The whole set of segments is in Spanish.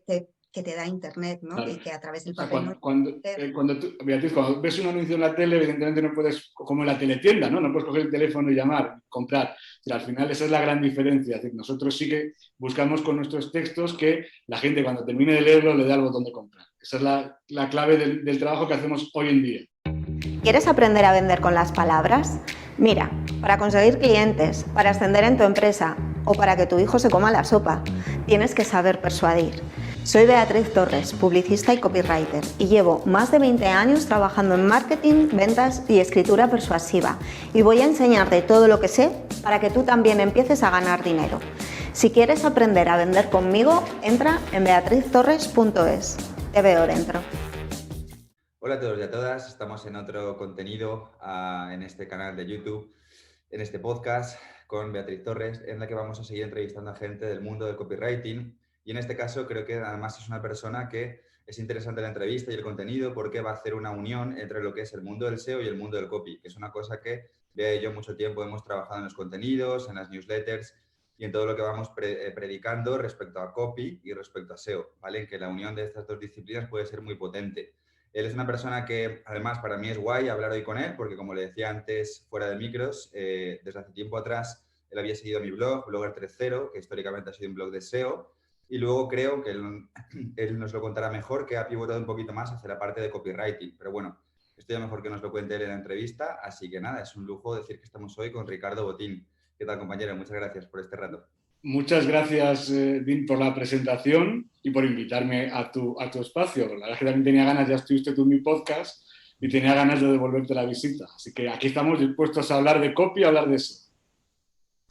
que te da Internet, ¿no? Claro. Y que a través del O sea, papel no... Beatriz, cuando ves un anuncio en la tele, evidentemente no puedes, como en la teletienda, ¿no? No puedes coger el teléfono y llamar, comprar. O sea, al final esa es la gran diferencia. Es decir, nosotros sí que buscamos con nuestros textos que la gente cuando termine de leerlo le dé al botón de comprar. Esa es la clave del trabajo que hacemos hoy en día. ¿Quieres aprender a vender con las palabras? Mira, para conseguir clientes, para ascender en tu empresa o para que tu hijo se coma la sopa, tienes que saber persuadir. Soy Beatriz Torres, publicista y copywriter, y llevo más de 20 años trabajando en marketing, ventas y escritura persuasiva, y voy a enseñarte todo lo que sé para que tú también empieces a ganar dinero. Si quieres aprender a vender conmigo, entra en beatriztorres.es. Te veo dentro. Hola a todos y a todas, estamos en otro contenido en este canal de YouTube, en este podcast con Beatriz Torres, en la que vamos a seguir entrevistando a gente del mundo del copywriting. Y en este caso creo que además es una persona que es interesante la entrevista y el contenido porque va a hacer una unión entre lo que es el mundo del SEO y el mundo del copy, que es una cosa que Bea y yo mucho tiempo hemos trabajado en los contenidos, en las newsletters y en todo lo que vamos predicando respecto a copy y respecto a SEO, ¿vale? En que la unión de estas dos disciplinas puede ser muy potente. Él es una persona que, además, para mí es guay hablar hoy con él, porque como le decía antes, fuera de micros, desde hace tiempo atrás, él había seguido mi blog, Blogger 3.0, que históricamente ha sido un blog de SEO, y luego creo que él nos lo contará mejor, que ha pivotado un poquito más hacia la parte de copywriting. Pero bueno, esto ya mejor que nos lo cuente él en la entrevista, así que nada, es un lujo decir que estamos hoy con Ricardo Botín. ¿Qué tal, compañero? Muchas gracias por este rato. Muchas gracias, Dean, por la presentación y por invitarme a tu espacio. La verdad es que también tenía ganas, ya estuviste tú en mi podcast y tenía ganas de devolverte la visita. Así que aquí estamos dispuestos a hablar de copy, a hablar de eso.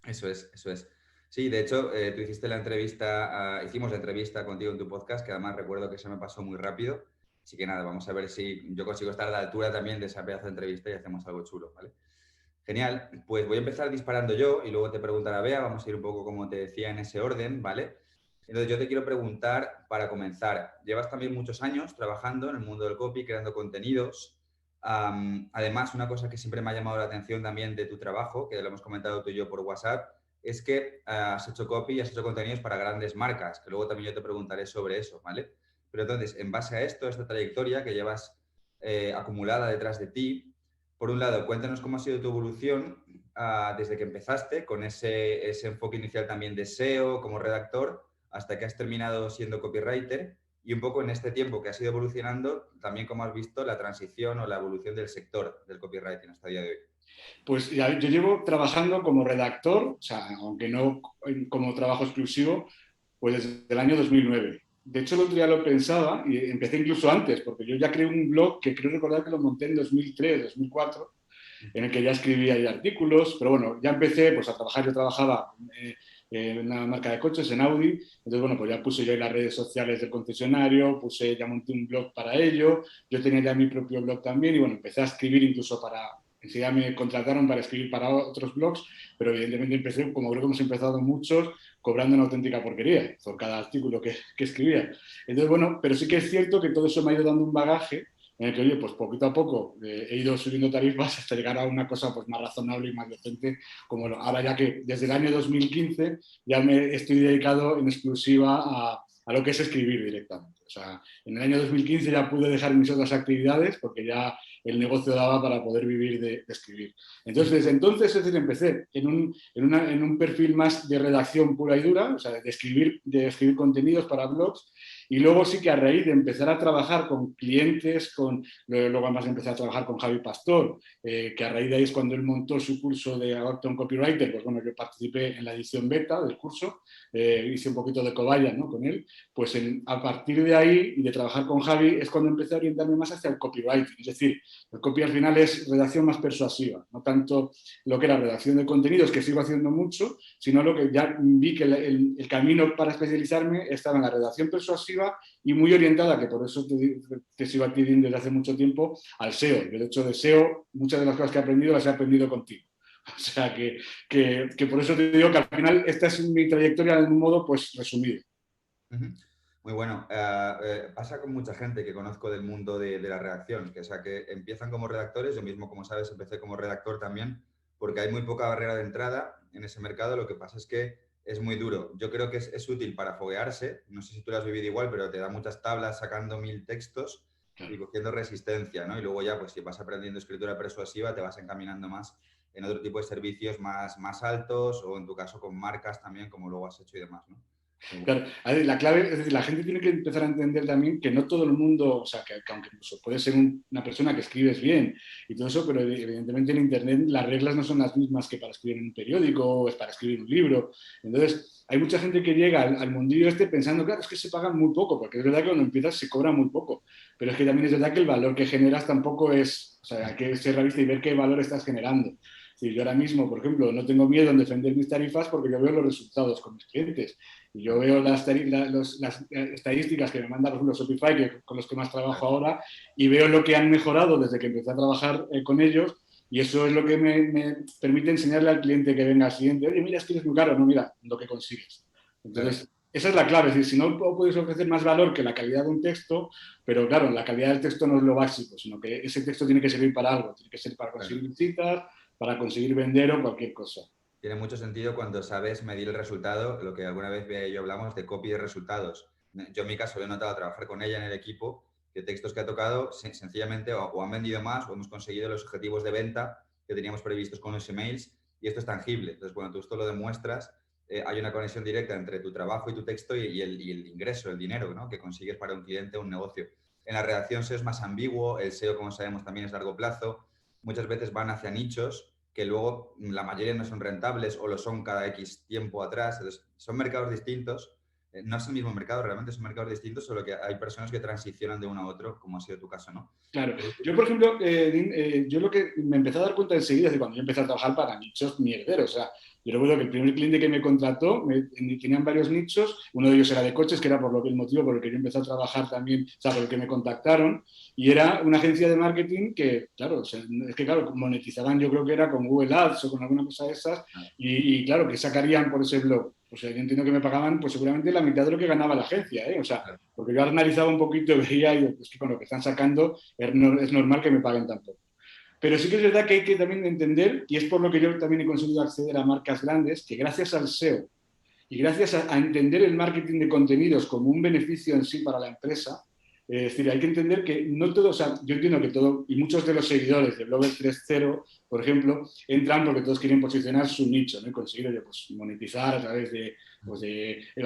Eso es, eso es. Sí, de hecho, tú hiciste la entrevista, hicimos la entrevista contigo en tu podcast, que además recuerdo que se me pasó muy rápido. Así que nada, vamos a ver si yo consigo estar a la altura también de esa pedazo de entrevista y hacemos algo chulo, ¿vale? Genial, pues voy a empezar disparando yo y luego te preguntará Bea, vamos a ir un poco como te decía en ese orden, ¿vale? Entonces yo te quiero preguntar, para comenzar, llevas también muchos años trabajando en el mundo del copy, creando contenidos. Además, una cosa que siempre me ha llamado la atención también de tu trabajo, que lo hemos comentado tú y yo por WhatsApp, es que has hecho copy y has hecho contenidos para grandes marcas, que luego también yo te preguntaré sobre eso, ¿vale? Pero entonces, en base a esto, esta trayectoria que llevas acumulada detrás de ti, por un lado, cuéntanos cómo ha sido tu evolución desde que empezaste con ese enfoque inicial también de SEO como redactor hasta que has terminado siendo copywriter y un poco en este tiempo que has ido evolucionando, también cómo has visto la transición o la evolución del sector del copywriting hasta el día de hoy. Pues ya, yo llevo trabajando como redactor, o sea, aunque no como trabajo exclusivo, pues desde el año 2009. De hecho, el otro día lo pensaba y empecé incluso antes, porque yo ya creé un blog que creo recordar que lo monté en 2003, 2004, en el que ya escribía ya artículos, pero bueno, ya empecé pues, a trabajar, yo trabajaba en una marca de coches, en Audi, entonces bueno, pues ya puse yo en las redes sociales del concesionario, ya monté un blog para ello, yo tenía ya mi propio blog también y bueno, empecé a escribir incluso enseguida me contrataron para escribir para otros blogs, pero evidentemente empecé, como creo que hemos empezado muchos, cobrando una auténtica porquería por cada artículo que escribía. Entonces, bueno, pero sí que es cierto que todo eso me ha ido dando un bagaje en el que, oye, pues poquito a poco he ido subiendo tarifas hasta llegar a una cosa pues, más razonable y más decente, como ahora ya que desde el año 2015 ya me estoy dedicado en exclusiva a lo que es escribir directamente. O sea, en el año 2015 ya pude dejar mis otras actividades porque ya el negocio daba para poder vivir de escribir. Entonces, desde entonces, es decir, empecé en un perfil más de redacción pura y dura, o sea, de escribir contenidos para blogs, y luego sí que a raíz de empezar a trabajar con clientes, luego además empecé a trabajar con Javi Pastor, que a raíz de ahí es cuando él montó su curso de Adoption Copywriter, pues bueno, yo participé en la edición beta del curso, hice un poquito de cobaya, ¿no? Con él, pues a partir de ahí y de trabajar con Javi es cuando empecé a orientarme más hacia el copywriting, es decir, el copy al final es redacción más persuasiva, no tanto lo que era redacción de contenidos, que sigo haciendo mucho, sino lo que ya vi que el camino para especializarme estaba en la redacción persuasiva y muy orientada, que por eso te sigo a ti desde hace mucho tiempo, al SEO. Yo, de hecho, de SEO, muchas de las cosas que he aprendido las he aprendido contigo. O sea, que por eso te digo que al final esta es mi trayectoria de un modo pues resumido. Muy bueno. Pasa con mucha gente que conozco del mundo de la redacción, que, o sea, que empiezan como redactores. Yo mismo, como sabes, empecé como redactor también, porque hay muy poca barrera de entrada en ese mercado. Lo que pasa es que es muy duro. Yo creo que es útil para foguearse. No sé si tú lo has vivido igual, pero te da muchas tablas sacando 1000 textos y cogiendo resistencia, ¿no? Y luego ya, pues si vas aprendiendo escritura persuasiva, te vas encaminando más en otro tipo de servicios más altos o en tu caso con marcas también, como luego has hecho y demás, ¿no? Claro, a ver, la clave, es decir, la gente tiene que empezar a entender también que no todo el mundo, o sea, que aunque incluso puede ser una persona que escribes bien y todo eso, pero evidentemente en Internet las reglas no son las mismas que para escribir en un periódico o es para escribir un libro. Entonces, hay mucha gente que llega al mundillo este pensando, claro, es que se pagan muy poco, porque es verdad que cuando empiezas se cobra muy poco, pero es que también es verdad que el valor que generas tampoco es, o sea, hay que ser realista y ver qué valor estás generando. Sí, yo ahora mismo, por ejemplo, no tengo miedo en defender mis tarifas porque yo veo los resultados con mis clientes. Y yo veo las estadísticas que me manda, por ejemplo, Shopify, con los que más trabajo ahora, y veo lo que han mejorado desde que empecé a trabajar con ellos, y eso es lo que me permite enseñarle al cliente que venga al siguiente, oye, mira, es que eres muy caro, no, mira, lo que consigues. Entonces, esa es la clave, es decir, si no puedes ofrecer más valor que la calidad de un texto, pero claro, la calidad del texto no es lo básico, sino que ese texto tiene que servir para algo, tiene que ser para conseguir visitas, para conseguir vender o cualquier cosa. Tiene mucho sentido cuando sabes medir el resultado, lo que alguna vez Bea y yo hablamos de copy de resultados. Yo en mi caso lo he notado al trabajar con ella en el equipo, que textos que ha tocado sencillamente o han vendido más o hemos conseguido los objetivos de venta que teníamos previstos con los emails y esto es tangible. Entonces, cuando tú esto lo demuestras, hay una conexión directa entre tu trabajo y tu texto y el ingreso, el dinero, ¿no?, que consigues para un cliente o un negocio. En la redacción SEO es más ambiguo, el SEO, como sabemos, también es largo plazo. Muchas veces van hacia nichos que luego la mayoría no son rentables o lo son cada X tiempo atrás. Entonces, son mercados distintos. No es el mismo mercado, realmente son mercados distintos, solo que hay personas que transicionan de uno a otro, como ha sido tu caso, ¿no? Claro. Yo, por ejemplo, yo lo que me empecé a dar cuenta enseguida es de cuando yo empecé a trabajar para nichos mierderos. O sea, yo recuerdo que el primer cliente que me contrató tenían varios nichos. Uno de ellos era de coches, que era el motivo por el que yo empecé a trabajar también, o sea, por el que me contactaron. Y era una agencia de marketing que, claro, o sea, es que, claro, monetizaban, yo creo que era con Google Ads o con alguna cosa de esas. Y claro, que sacarían por ese blog. O sea, yo entiendo que me pagaban pues seguramente la mitad de lo que ganaba la agencia, ¿eh? O sea, porque yo analizaba un poquito y veía, y es que con lo que están sacando es normal que me paguen tan poco. Pero sí que es verdad que hay que también entender, y es por lo que yo también he conseguido acceder a marcas grandes, que gracias al SEO y gracias a entender el marketing de contenidos como un beneficio en sí para la empresa, es decir, hay que entender que no todo, o sea, yo entiendo que todo, y muchos de los seguidores de Blogger 3.0, por ejemplo, entran porque todos quieren posicionar su nicho, ¿no? Y conseguir pues, monetizar a través de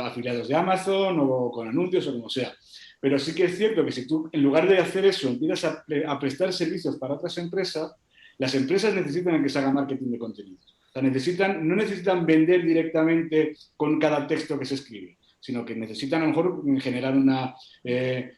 afiliados de Amazon o con anuncios o como sea. Pero sí que es cierto que si tú, en lugar de hacer eso, empiezas a prestar servicios para otras empresas, las empresas necesitan que se haga marketing de contenidos. O sea, no necesitan vender directamente con cada texto que se escribe, sino que necesitan a lo mejor generar una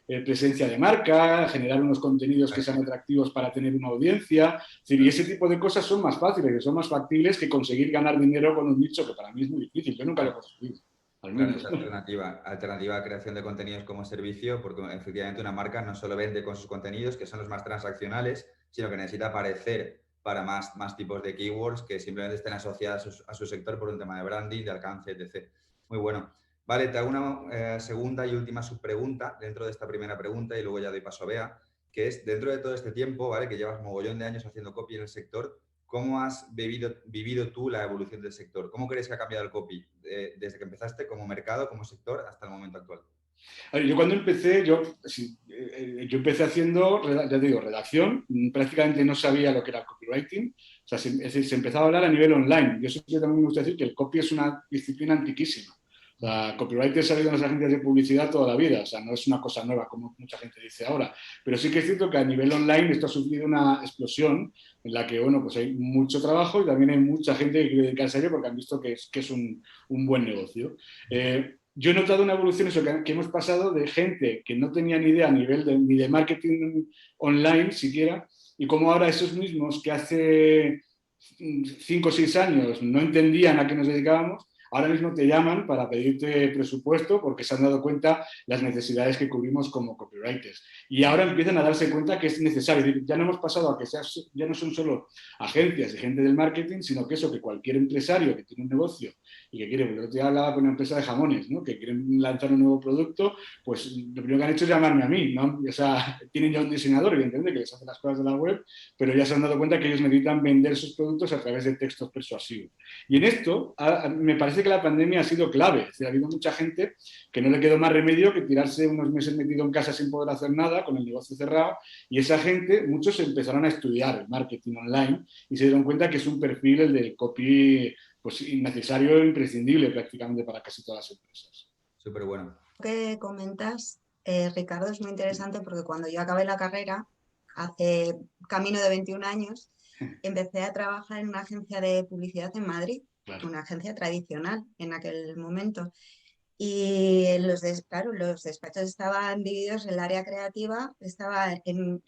presencia de marca, generar unos contenidos que sean atractivos para tener una audiencia. Y ese tipo de cosas son más fáciles, que son más factibles que conseguir ganar dinero con un nicho que para mí es muy difícil. Yo nunca lo he conseguido. Claro, es alternativa a creación de contenidos como servicio, porque efectivamente una marca no solo vende con sus contenidos, que son los más transaccionales, sino que necesita aparecer para más tipos de keywords que simplemente estén asociadas a su sector por un tema de branding, de alcance, etc. Muy bueno. Vale, te hago una segunda y última subpregunta dentro de esta primera pregunta y luego ya doy paso a Bea, que es, dentro de todo este tiempo, ¿vale?, que llevas mogollón de años haciendo copy en el sector, ¿cómo has vivido tú la evolución del sector? ¿Cómo crees que ha cambiado el copy desde que empezaste como mercado, como sector, hasta el momento actual? A ver, yo cuando empecé, yo empecé haciendo, ya te digo, redacción, prácticamente no sabía lo que era el copywriting, o sea, es decir, se empezaba a hablar a nivel online. Yo siempre también me gusta decir que el copy es una disciplina antiquísima. O sea, copywriter se ha habido en las agencias de publicidad toda la vida, o sea, no es una cosa nueva como mucha gente dice ahora, pero sí que es cierto que a nivel online esto ha sufrido una explosión en la que, bueno, pues hay mucho trabajo y también hay mucha gente que quiere dedicarse a ello porque han visto que es un buen negocio. Yo he notado una evolución, eso que hemos pasado de gente que no tenía ni idea a nivel ni de marketing online siquiera, y como ahora esos mismos que hace 5 o 6 años no entendían a qué nos dedicábamos, ahora mismo te llaman para pedirte presupuesto porque se han dado cuenta las necesidades que cubrimos como copywriters. Y ahora empiezan a darse cuenta que es necesario. Es decir, ya no hemos pasado a que ya no son solo agencias y gente del marketing, sino que eso, que cualquier empresario que tiene un negocio y que quiere, porque el otro día hablaba con una empresa de jamones, ¿no?, que quieren lanzar un nuevo producto, pues lo primero que han hecho es llamarme a mí, ¿no? O sea, tienen ya un diseñador, evidentemente, que les hace las cosas de la web, pero ya se han dado cuenta que ellos necesitan vender sus productos a través de textos persuasivos. Y en esto me parece parece que la pandemia ha sido clave. Es decir, ha habido mucha gente que no le quedó más remedio que tirarse unos meses metido en casa sin poder hacer nada, con el negocio cerrado, y esa gente, muchos empezaron a estudiar el marketing online y se dieron cuenta que es un perfil, el del copy, pues necesario e imprescindible prácticamente para casi todas las empresas. Súper bueno. Lo que comentas, Ricardo, es muy interesante porque cuando yo acabé la carrera, hace camino de 21 años, empecé a trabajar en una agencia de publicidad en Madrid, Claro. una agencia tradicional en aquel momento. Y claro, los despachos estaban divididos, el área creativa estaba en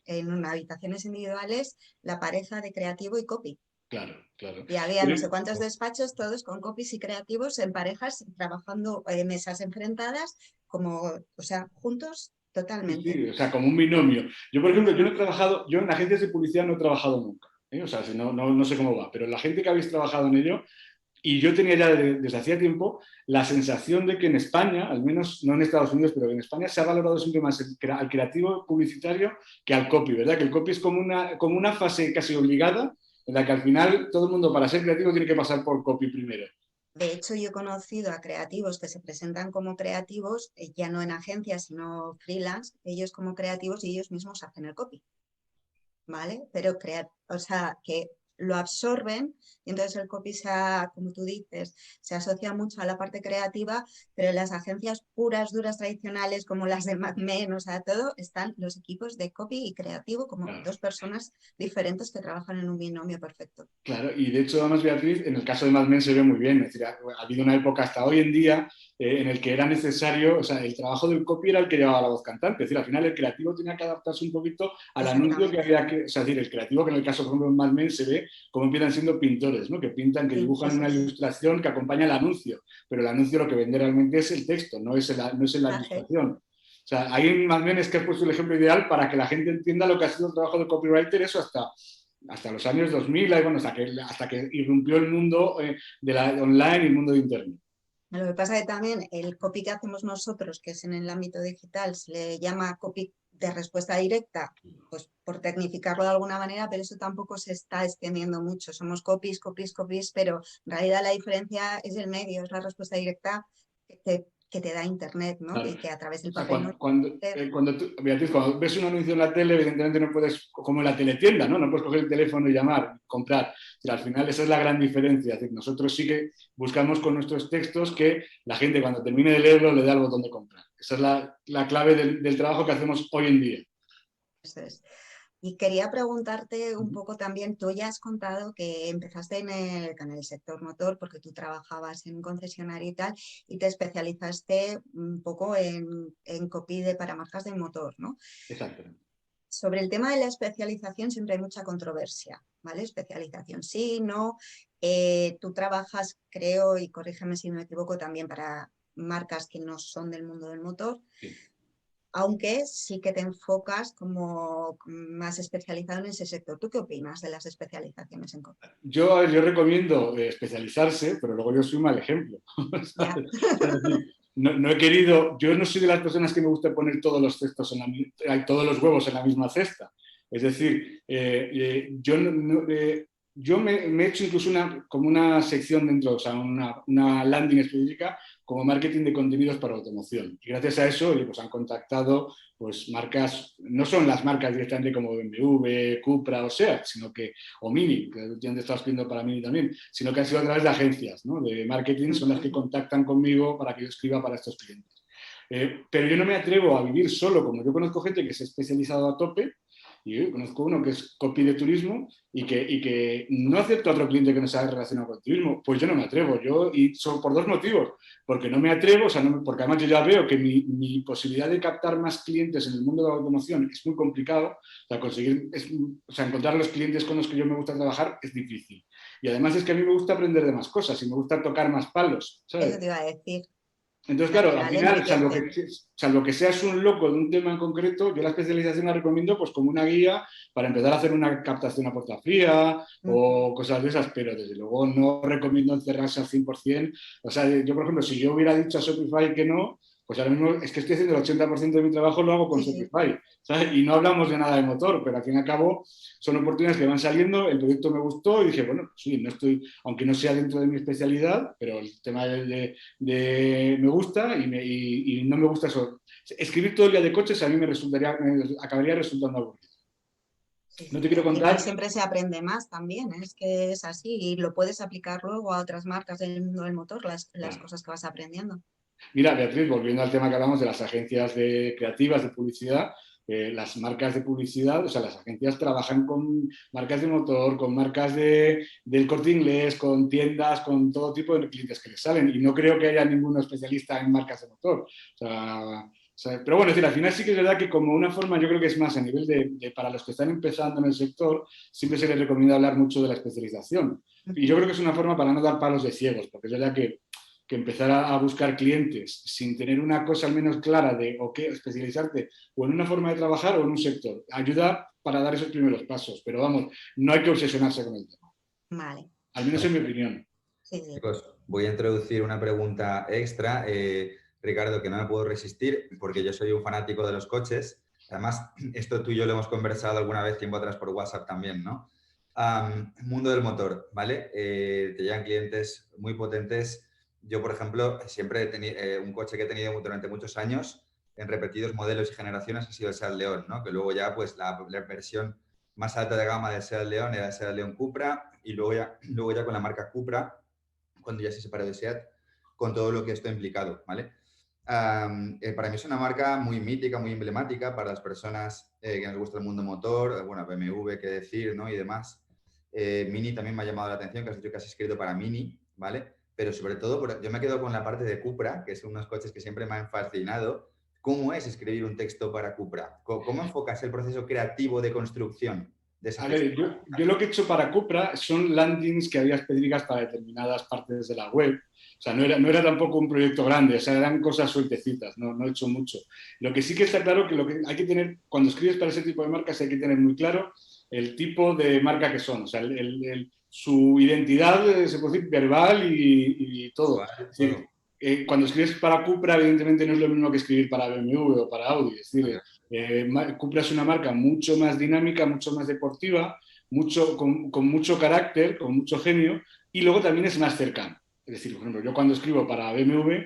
habitaciones individuales, la pareja de creativo y copy. Claro, claro. Y había no sé cuántos despachos, todos con copies y creativos en parejas, trabajando mesas enfrentadas, o sea, juntos totalmente. Sí, o sea, como un binomio. Yo, por ejemplo, yo en agencias de publicidad no he trabajado nunca. O sea, no sé cómo va, pero la gente que habéis trabajado en ello, y yo tenía ya desde hacía tiempo la sensación de que en España, al menos no en Estados Unidos, pero en España se ha valorado siempre más al creativo publicitario que al copy, ¿verdad? Que el copy es como una fase casi obligada en la que al final todo el mundo para ser creativo tiene que pasar por copy primero. De hecho, yo he conocido a creativos que se presentan como creativos, ya no en agencias, sino freelance, ellos como creativos y ellos mismos hacen el copy, ¿vale? Pero o sea, que lo absorben y entonces el copy como tú dices, se asocia mucho a la parte creativa, pero en las agencias puras, duras, tradicionales como las de Mad Men, o sea, todo, están los equipos de copy y creativo como dos personas diferentes que trabajan en un binomio perfecto. Claro, y de hecho, además, Beatriz, en el caso de Mad Men se ve muy bien. Es decir, ha habido una época hasta hoy en día en el que era necesario, o sea, el trabajo del copy era el que llevaba la voz cantante. Es decir, al final el creativo tenía que adaptarse un poquito al anuncio que había que... O sea, es decir, el creativo que en el caso, por ejemplo, de Mad Men se ve como empiezan siendo pintores, ¿no? Que pintan, que dibujan una ilustración que acompaña el anuncio. Pero el anuncio lo que vende realmente es el texto, no es la ilustración. O sea, ahí en Mad Men es que has puesto el ejemplo ideal para que la gente entienda lo que ha sido el trabajo del copywriter, eso hasta los años 2000, bueno, hasta que irrumpió el mundo de la online y el mundo de Internet. Lo que pasa es que también el copy que hacemos nosotros, que es en el ámbito digital, se le llama copy de respuesta directa, pues por tecnificarlo de alguna manera, pero eso tampoco se está extendiendo mucho. Somos copies, pero en realidad la diferencia es el medio, es la respuesta directa que te da Internet, ¿no? Claro. Y que a través del O sea, papel... Beatriz, cuando ves un anuncio en la tele, evidentemente no puedes, como en la teletienda, ¿no? No puedes coger el teléfono y llamar, comprar. O sea, al final esa es la gran diferencia. Es decir, nosotros sí que buscamos con nuestros textos que la gente cuando termine de leerlo le dé al botón de comprar. Esa es la clave del trabajo que hacemos hoy en día. Eso es. Y quería preguntarte un poco también, tú ya has contado que empezaste en el sector motor porque tú trabajabas en un concesionario y tal, y te especializaste un poco en copy para marcas de motor, ¿no? Exacto. Sobre el tema de la especialización siempre hay mucha controversia, ¿vale? Especialización sí, no. Tú trabajas, creo, y corrígeme si me equivoco, también para marcas que no son del mundo del motor. Sí. Aunque sí que te enfocas como más especializado en ese sector. ¿Tú qué opinas de las especializaciones en copy? Yo recomiendo especializarse, pero luego yo soy un mal ejemplo. No he querido, yo no soy de las personas que me gusta poner todos los cestos todos los huevos en la misma cesta. Es decir, yo me he hecho incluso como una sección dentro, o sea, una landing específica como marketing de contenidos para automoción. Y gracias a eso pues han contactado pues marcas, no son las marcas directamente como BMW, Cupra o SEAT, o Mini, que últimamente estaba escribiendo para Mini también, sino que han sido a través de agencias, ¿no? De marketing, son las que contactan conmigo para que yo escriba para estos clientes. Pero yo no me atrevo a vivir solo, como yo conozco gente que se ha especializado a tope. Y yo conozco uno que es copy de turismo y que no acepto a otro cliente que no sea relacionado con el turismo. Pues yo no me atrevo. Y son por dos motivos. Porque no me atrevo, o sea, porque además yo ya veo que mi posibilidad de captar más clientes en el mundo de la automoción es muy complicado. O sea, encontrar los clientes con los que yo me gusta trabajar es difícil. Y además es que a mí me gusta aprender de más cosas y me gusta tocar más palos, ¿sabes? Eso te iba a decir. Entonces, claro, al final, salvo que seas un loco de un tema en concreto, yo la especialización la recomiendo pues como una guía para empezar a hacer una captación a puerta fría o cosas de esas, pero desde luego no recomiendo encerrarse al 100%. O sea, yo, por ejemplo, si yo hubiera dicho a Shopify que no, Pues ahora mismo es que estoy haciendo el 80% de mi trabajo, lo hago con Shopify, ¿sabes? Y no hablamos de nada de motor, pero al fin y al cabo son oportunidades que van saliendo, el proyecto me gustó y dije, bueno, sí, no estoy, aunque no sea dentro de mi especialidad, pero el tema me gusta y no me gusta eso. Escribir todo el día de coches a mí me acabaría resultando aburrido. Sí, No sí. te quiero Al final contar. siempre se aprende más también, es que es así y lo puedes aplicar luego a otras marcas del mundo del motor, las cosas que vas aprendiendo. Mira, Beatriz, volviendo al tema que hablamos de las agencias creativas de publicidad, las marcas de publicidad, o sea, las agencias trabajan con marcas de motor, con marcas del Corte Inglés, con tiendas, con todo tipo de clientes que les salen. Y no creo que haya ninguno especialista en marcas de motor. Pero bueno, es decir, al final sí que es verdad que como una forma, yo creo que es más a nivel para los que están empezando en el sector, siempre se les recomienda hablar mucho de la especialización. Y yo creo que es una forma para no dar palos de ciegos, porque es verdad que empezar a buscar clientes sin tener una cosa al menos clara de o qué especializarte o en una forma de trabajar o en un sector. Ayuda para dar esos primeros pasos, pero vamos, no hay que obsesionarse con el tema. Vale. Al menos en mi opinión. Sí, sí. Chicos, voy a introducir una pregunta extra, Ricardo, que no me puedo resistir porque yo soy un fanático de los coches. Además, esto tú y yo lo hemos conversado alguna vez tiempo atrás por WhatsApp también, ¿no? Mundo del motor, ¿vale? Te llegan clientes muy potentes. Yo, por ejemplo, siempre he tenido un coche que he tenido durante muchos años en repetidos modelos y generaciones ha sido el Seat León, ¿no? Que luego ya, pues, la versión más alta de gama del Seat León era el Seat León Cupra y luego ya con la marca Cupra, cuando ya se separó de SEAT, con todo lo que esto ha implicado, ¿vale? Para mí es una marca muy mítica, muy emblemática para las personas que nos gusta el mundo motor, bueno, BMW, qué decir, ¿no? Y demás. Mini también me ha llamado la atención, que has dicho que has escrito para Mini, ¿vale? Pero sobre todo, yo me quedo con la parte de Cupra, que son unos coches que siempre me han fascinado. ¿Cómo es escribir un texto para Cupra? ¿Cómo enfocas el proceso creativo de construcción de ese A texto? ver, yo lo que he hecho para Cupra son landings que había específicas para determinadas partes de la web. O sea, no era tampoco un proyecto grande, o sea, eran cosas sueltecitas, no he hecho mucho. Lo que sí que está claro que lo que hay que tener, cuando escribes para ese tipo de marcas, hay que tener muy claro el tipo de marca que son, o sea, su identidad, se puede decir, verbal y todo. Es decir, cuando escribes para Cupra, evidentemente no es lo mismo que escribir para BMW o para Audi. Es decir, Cupra es una marca mucho más dinámica, mucho más deportiva, con mucho carácter, con mucho genio, y luego también es más cercano. Es decir, por ejemplo, yo cuando escribo para BMW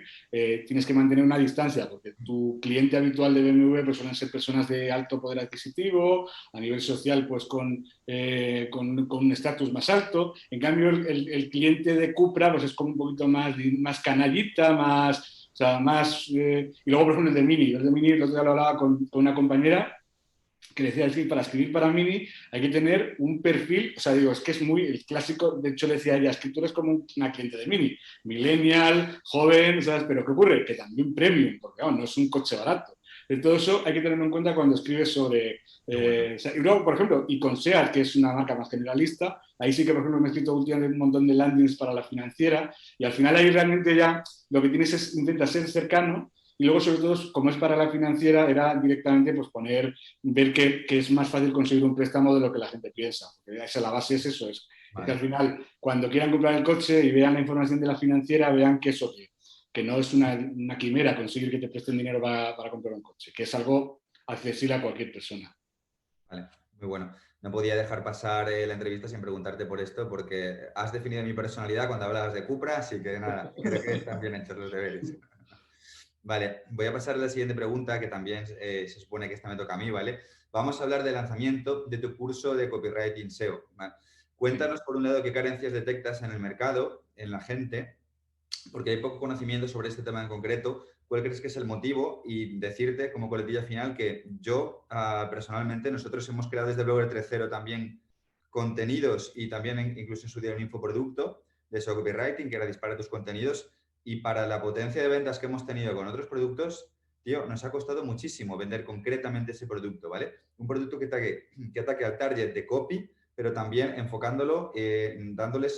tienes que mantener una distancia porque tu cliente habitual de BMW pues, suelen ser personas de alto poder adquisitivo, a nivel social pues con un estatus más alto. En cambio, el cliente de Cupra pues, es como un poquito más canallita, más... O sea, más... y luego, por ejemplo, el de Mini. El de Mini, el otro día lo hablaba con una compañera que decía, es que para escribir para Mini hay que tener un perfil, o sea, digo, es que es muy el clásico, de hecho le decía ella, es que tú eres como una cliente de Mini, millennial, joven, ¿sabes? Pero ¿qué ocurre? Que también premium, porque no es un coche barato. De todo eso hay que tenerlo en cuenta cuando escribes sobre... o sea, y luego, por ejemplo, y con SEAT, que es una marca más generalista, ahí sí que, por ejemplo, me he escrito últimamente un montón de landings para la financiera y al final ahí realmente ya lo que tienes es, intenta ser cercano y luego, sobre todo, como es para la financiera, era directamente pues, ver que es más fácil conseguir un préstamo de lo que la gente piensa. Porque la base es eso, es que al final, cuando quieran comprar el coche y vean la información de la financiera, vean que eso que no es una quimera conseguir que te presten dinero para comprar un coche, que es algo accesible a cualquier persona. Vale, muy bueno. No podía dejar pasar la entrevista sin preguntarte por esto, porque has definido mi personalidad cuando hablabas de Cupra, así que nada, creo que están bien hechos los deberes. Vale, voy a pasar a la siguiente pregunta, que también se supone que esta me toca a mí, ¿vale? Vamos a hablar del lanzamiento de tu curso de Copywriting SEO. ¿Vale? Cuéntanos, por un lado, qué carencias detectas en el mercado, en la gente, porque hay poco conocimiento sobre este tema en concreto. ¿Cuál crees que es el motivo? Y decirte, como coletilla final, que yo, personalmente, nosotros hemos creado desde Blogger 3.0 también contenidos y también incluso en su día un infoproducto de SEO Copywriting, que era dispara tus contenidos. Y para la potencia de ventas que hemos tenido con otros productos, tío, nos ha costado muchísimo vender concretamente ese producto, ¿vale? Un producto que ataque al target de copy, pero también enfocándolo,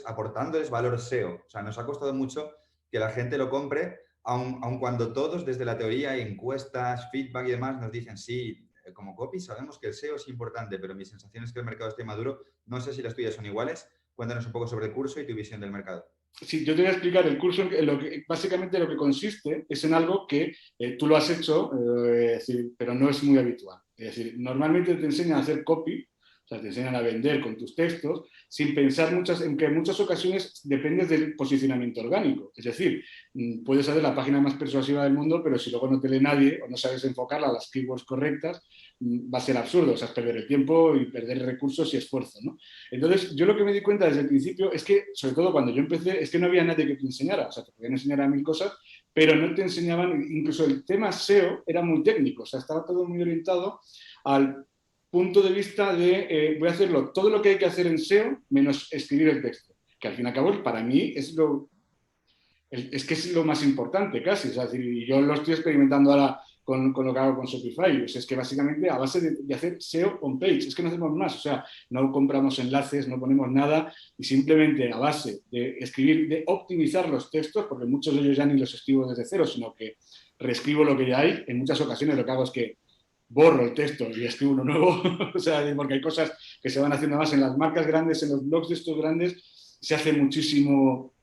aportándoles valor SEO. O sea, nos ha costado mucho que la gente lo compre, aun cuando todos desde la teoría, encuestas, feedback y demás nos dicen, sí, como copy sabemos que el SEO es importante, pero mi sensación es que el mercado esté maduro. No sé si las tuyas son iguales. Cuéntanos un poco sobre el curso y tu visión del mercado. Sí, yo te voy a explicar el curso, básicamente lo que consiste es en algo que tú lo has hecho, pero no es muy habitual. Es decir, normalmente te enseñan a hacer copy, o sea, te enseñan a vender con tus textos, sin pensar en que en muchas ocasiones dependes del posicionamiento orgánico. Es decir, puedes hacer la página más persuasiva del mundo, pero si luego no te lee nadie o no sabes enfocarla a las keywords correctas, va a ser absurdo, o sea, es perder el tiempo y perder recursos y esfuerzo, ¿no? Entonces, yo lo que me di cuenta desde el principio es que, sobre todo cuando yo empecé, es que no había nadie que te enseñara, o sea, te podían enseñar a 1000 cosas, pero no te enseñaban, incluso el tema SEO era muy técnico, o sea, estaba todo muy orientado al punto de vista de voy a hacerlo todo lo que hay que hacer en SEO menos escribir el texto, que al fin y al cabo para mí es que es lo más importante casi, o sea, y yo lo estoy experimentando ahora con lo que hago con Shopify, es que básicamente a base de hacer SEO on page, es que no hacemos más, o sea, no compramos enlaces, no ponemos nada y simplemente a base de escribir, de optimizar los textos, porque muchos de ellos ya ni los escribo desde cero, sino que reescribo lo que ya hay, en muchas ocasiones lo que hago es que borro el texto y escribo uno nuevo, o sea, porque hay cosas que se van haciendo más en las marcas grandes, en los blogs de estos grandes, se hace muchísimo.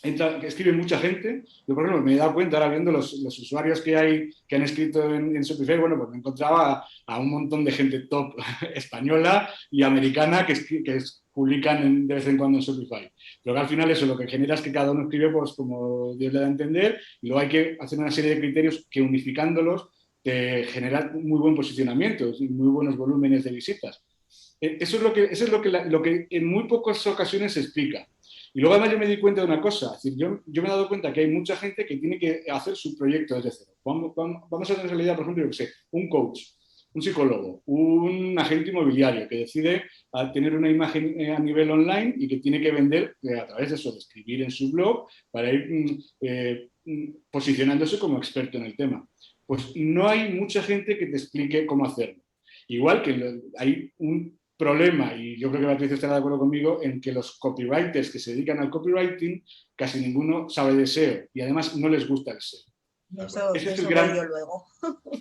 Escribe mucha gente. Yo, por ejemplo, me he dado cuenta ahora viendo los usuarios que hay que han escrito en Shopify, bueno, pues me encontraba a un montón de gente top española y americana que publican de vez en cuando en Shopify. Pero que al final eso lo que genera es que cada uno escribe pues como Dios le da a entender y luego hay que hacer una serie de criterios que unificándolos te generan muy buen posicionamiento y muy buenos volúmenes de visitas. Eso es lo que en muy pocas ocasiones se explica. Y luego además yo me di cuenta de una cosa, es decir, yo me he dado cuenta que hay mucha gente que tiene que hacer su proyecto desde cero. Vamos a tener realidad, por ejemplo, yo que sé, un coach, un psicólogo, un agente inmobiliario que decide tener una imagen a nivel online y que tiene que vender a través de eso, de escribir en su blog para ir posicionándose como experto en el tema. Pues no hay mucha gente que te explique cómo hacerlo. Igual que hay un problema, y yo creo que Beatriz estará de acuerdo conmigo, en que los copywriters que se dedican al copywriting, casi ninguno sabe de SEO y además no les gusta el SEO. Ese es el gran... yo luego.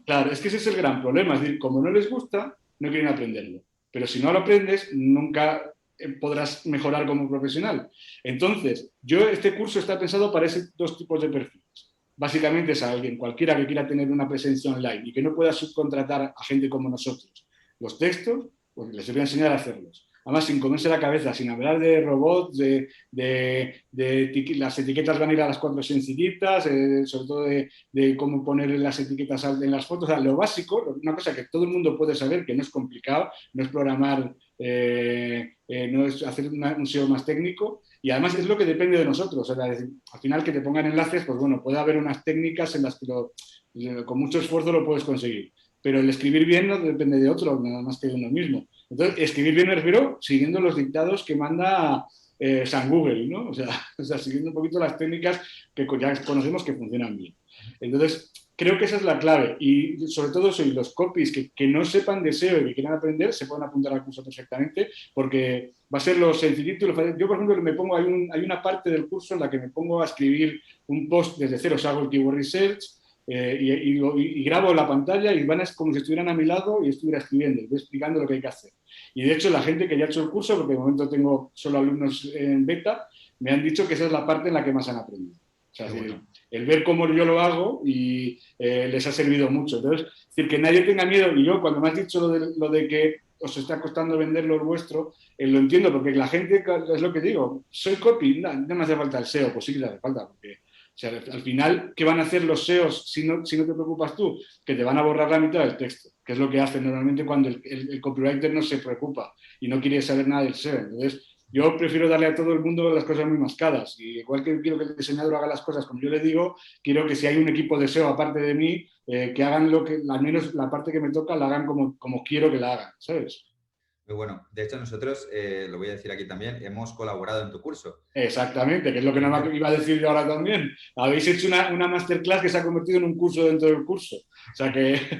Claro, es que ese es el gran problema, es decir, como no les gusta, no quieren aprenderlo. Pero si no lo aprendes, nunca podrás mejorar como profesional. Entonces, este curso está pensado para esos dos tipos de perfiles. Básicamente es a alguien, cualquiera que quiera tener una presencia online y que no pueda subcontratar a gente como nosotros. Los textos, pues les voy a enseñar a hacerlos. Además, sin comerse la cabeza, sin hablar de robots, las etiquetas van a ir a las 4 sencillitas, sobre todo de cómo poner las etiquetas en las fotos. O sea, lo básico, una cosa que todo el mundo puede saber, que no es complicado, no es programar, no es hacer un SEO más técnico. Y además es lo que depende de nosotros. O sea, al final que te pongan enlaces, pues bueno, puede haber unas técnicas en las que con mucho esfuerzo lo puedes conseguir. Pero el escribir bien no depende de otro, nada más que de uno mismo. Entonces, escribir bien me refiero siguiendo los dictados que manda San Google, ¿no? O sea, siguiendo un poquito las técnicas que ya conocemos que funcionan bien. Entonces, creo que esa es la clave. Y sobre todo, los copies que no sepan de SEO y que quieran aprender, se pueden apuntar al curso perfectamente, porque va a ser lo sencillito y lo fácil. Yo, por ejemplo, hay una parte del curso en la que me pongo a escribir un post desde cero, o sea, hago el keyword research, y grabo la pantalla y como si estuvieran a mi lado y estuviera escribiendo, y voy explicando lo que hay que hacer. Y de hecho la gente que ya ha hecho el curso, porque de momento tengo solo alumnos en beta, me han dicho que esa es la parte en la que más han aprendido. O sea, el ver cómo yo lo hago y les ha servido mucho. Entonces, es decir, que nadie tenga miedo. Y yo cuando me has dicho lo de que os está costando vender lo vuestro, lo entiendo, porque la gente, es lo que digo, soy copy, no me hace falta el SEO, pues sí que le hace falta, porque... O sea, al final, ¿qué van a hacer los SEOs si no te preocupas tú? Que te van a borrar la mitad del texto, que es lo que hacen normalmente cuando el copywriter no se preocupa y no quiere saber nada del SEO. Entonces, yo prefiero darle a todo el mundo las cosas muy mascadas. Y igual que quiero que el diseñador haga las cosas como yo le digo, quiero que si hay un equipo de SEO aparte de mí, que hagan al menos la parte que me toca, la hagan como quiero que la hagan, ¿sabes? Muy bueno. De hecho, nosotros, lo voy a decir aquí también, hemos colaborado en tu curso. Exactamente, que es lo que no iba a decir yo ahora también. Habéis hecho una masterclass que se ha convertido en un curso dentro del curso.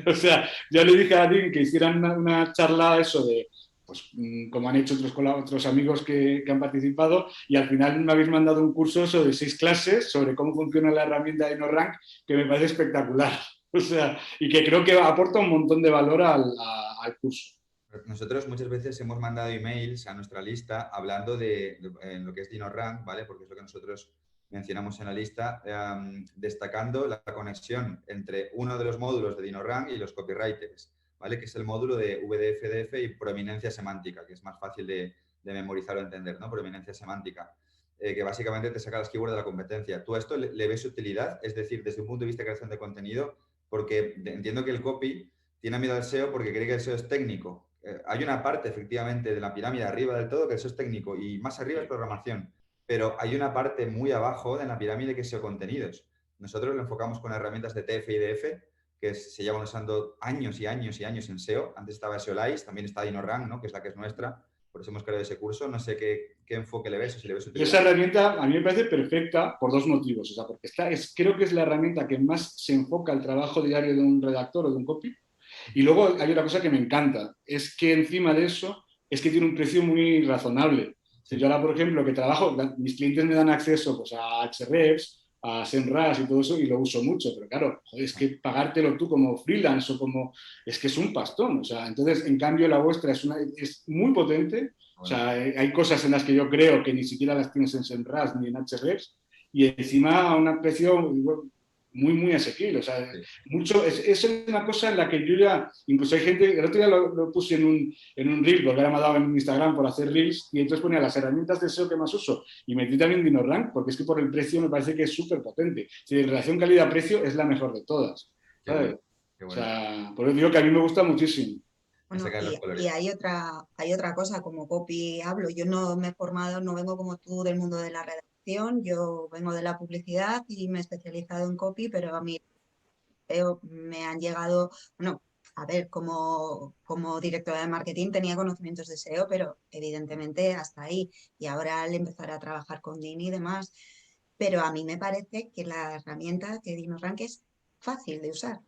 O sea, yo le dije a Dean que hicieran una charla eso de, pues, como han hecho otros amigos que han participado, y al final me habéis mandado un curso de 6 clases sobre cómo funciona la herramienta de InnoRank, que me parece espectacular. O sea, y que creo que aporta un montón de valor al curso. Nosotros muchas veces hemos mandado emails a nuestra lista hablando de lo que es DinoRank, ¿vale? Porque es lo que nosotros mencionamos en la lista, destacando la conexión entre uno de los módulos de DinoRank y los copywriters, ¿vale? Que es el módulo de VDF-DF y prominencia semántica, que es más fácil de memorizar o entender, ¿no? Prominencia semántica, que básicamente te saca las keywords de la competencia. ¿Tú a esto le ves utilidad? Es decir, desde un punto de vista de creación de contenido, porque entiendo que el copy tiene miedo al SEO porque cree que el SEO es técnico. Hay una parte, efectivamente, de la pirámide arriba del todo que el SEO es técnico y más arriba es programación. Pero hay una parte muy abajo de la pirámide que es SEO contenidos. Nosotros lo enfocamos con herramientas de TF y DF que se llevan usando años y años y años en SEO. Antes estaba SEOlize, también está DinoRank, ¿no? Que es la que es nuestra. Por eso hemos creado ese curso. No sé qué enfoque le ves o si le ves utilidad. Esa herramienta a mí me parece perfecta por dos motivos. O sea, porque creo que es la herramienta que más se enfoca al trabajo diario de un redactor o de un copy. Y luego hay una cosa que me encanta, es que encima de eso es que tiene un precio muy razonable. Si yo ahora, por ejemplo, que trabajo, mis clientes me dan acceso pues, a Ahrefs, a SEMrush y todo eso, y lo uso mucho, pero claro, joder, es que pagártelo tú como freelance o como... es que es un pastón, o sea, entonces, en cambio, la vuestra es muy potente, o sea, hay cosas en las que yo creo que ni siquiera las tienes en SEMrush ni en Ahrefs, y encima a un precio muy, muy asequible. O sea, mucho, es una cosa en la que yo ya, incluso hay gente, el otro día lo puse en un reel, porque ahora me ha dado en Instagram por hacer reels, y entonces ponía las herramientas de SEO que más uso, y metí también DinoRank, porque es que por el precio me parece que es súper potente. Si en relación calidad-precio es la mejor de todas. ¿Sabes? Qué bueno. O sea, por eso digo que a mí me gusta muchísimo. Bueno, y hay otra cosa, como copy hablo, yo no me he formado, no vengo como tú del mundo de la redacción, yo vengo de la publicidad y me he especializado en copy, pero a mí me han llegado, bueno, a ver, como directora de marketing tenía conocimientos de SEO, pero evidentemente hasta ahí, y ahora al empezar a trabajar con Dini y demás, pero a mí me parece que la herramienta que DinoRank es fácil de usar.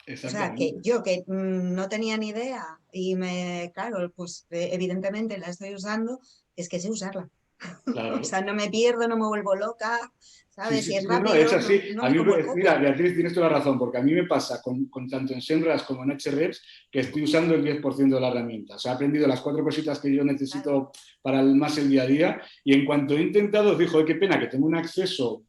O sea, que yo que no tenía ni idea y claro, pues evidentemente la estoy usando, es que sé usarla. Claro. O sea, no me pierdo, no me vuelvo loca, ¿sabes? Si es rápido, no, es así. No a mí, mira, Beatriz, tienes toda la razón, porque a mí me pasa con tanto en SEMrush como en Ahrefs que estoy usando el 10% de la herramienta. O sea, he aprendido las 4 cositas que yo necesito para más el día a día, y en cuanto he intentado, digo, qué pena que tengo un acceso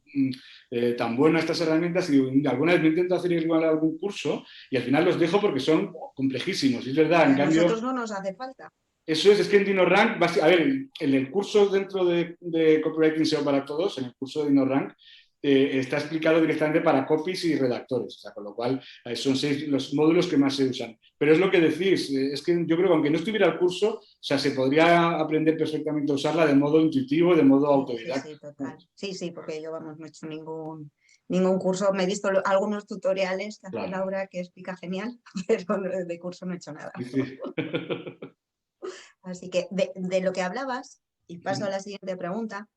tan bueno a estas herramientas, y alguna vez me intento hacer igual algún curso y al final los dejo porque son complejísimos, y es verdad. En cambio, nosotros no nos hace falta. Eso es que en DinoRank, a ver, en el curso dentro de Copywriting SEO para Todos, en el curso de DinoRank, está explicado directamente para copies y redactores, o sea, con lo cual son 6 los módulos que más se usan. Pero es lo que decís, es que yo creo que aunque no estuviera el curso, o sea, se podría aprender perfectamente a usarla de modo intuitivo, de modo autodidacta. Sí, total. Sí, porque yo, vamos, no he hecho ningún curso, me he visto algunos tutoriales que hace Laura que explica genial, pero de curso no he hecho nada. Sí. Así que de lo que hablabas, y paso a la siguiente pregunta,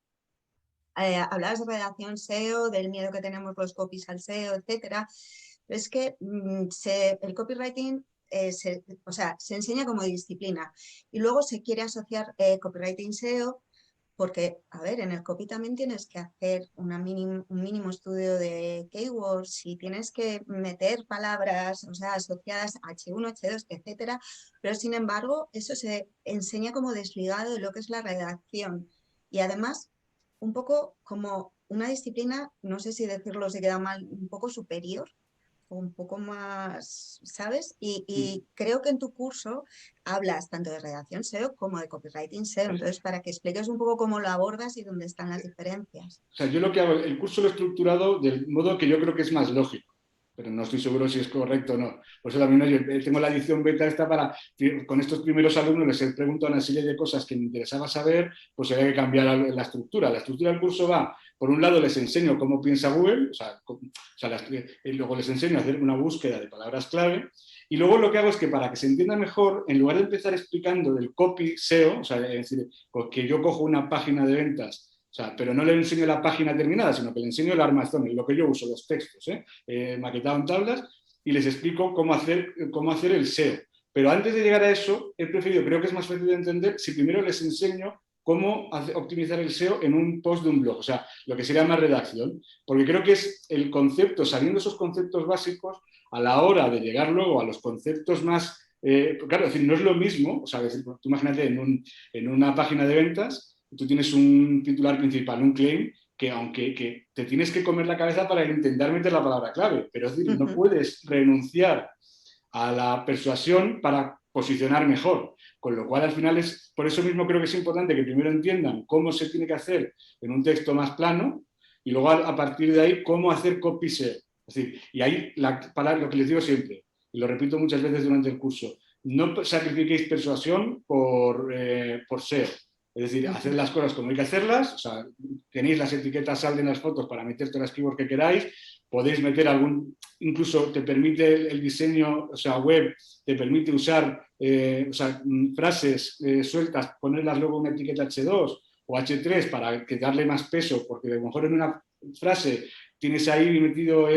hablabas de redacción SEO, del miedo que tenemos los copies al SEO, etcétera. Pero es que el copywriting se enseña como disciplina y luego se quiere asociar copywriting SEO porque, a ver, en el copy también tienes que hacer un mínimo estudio de keywords y tienes que meter palabras, o sea, asociadas a H1, H2, etcétera, pero sin embargo eso se enseña como desligado de lo que es la redacción y además un poco como una disciplina, no sé si decirlo se queda mal, un poco superior, un poco más, ¿sabes? Y creo que en tu curso hablas tanto de redacción SEO como de copywriting SEO, entonces para que expliques un poco cómo lo abordas y dónde están las diferencias. O sea, yo lo que hago, el curso lo he estructurado del modo que yo creo que es más lógico, pero no estoy seguro si es correcto o no. Por eso también yo tengo la edición beta esta para, con estos primeros alumnos les he preguntado una serie de cosas que me interesaba saber, pues había que cambiar la estructura. La estructura del curso va, por un lado les enseño cómo piensa Google, luego les enseño a hacer una búsqueda de palabras clave, y luego lo que hago es que para que se entienda mejor, en lugar de empezar explicando del copy SEO, o sea, es decir, que yo cojo una página de ventas, o sea, pero no le enseño la página terminada, sino que le enseño el armazón, lo que yo uso, los textos, maquetado en tablas, y les explico cómo hacer el SEO. Pero antes de llegar a eso, he preferido, creo que es más fácil de entender, si primero les enseño cómo optimizar el SEO en un post de un blog, o sea, lo que se llama redacción, porque creo que es el concepto, sabiendo esos conceptos básicos, a la hora de llegar luego a los conceptos más claro, es decir, no es lo mismo, o sea, es decir, tú imagínate en una página de ventas, tú tienes un titular principal, un claim, que aunque que te tienes que comer la cabeza para intentar meter la palabra clave, pero es decir, no puedes renunciar a la persuasión para posicionar mejor. Con lo cual, al final, por eso mismo creo que es importante que primero entiendan cómo se tiene que hacer en un texto más plano y luego a partir de ahí cómo hacer copy SEO. Es decir, y ahí lo que les digo siempre, y lo repito muchas veces durante el curso, no sacrifiquéis persuasión por SEO. Es decir, hacer las cosas como hay que hacerlas, o sea, tenéis las etiquetas salden las fotos para meter todas las keywords que queráis, podéis meter incluso te permite el diseño, o sea, web, te permite usar frases sueltas, ponerlas luego en una etiqueta H2 o H3 para que darle más peso, porque a lo mejor en una frase tienes ahí metido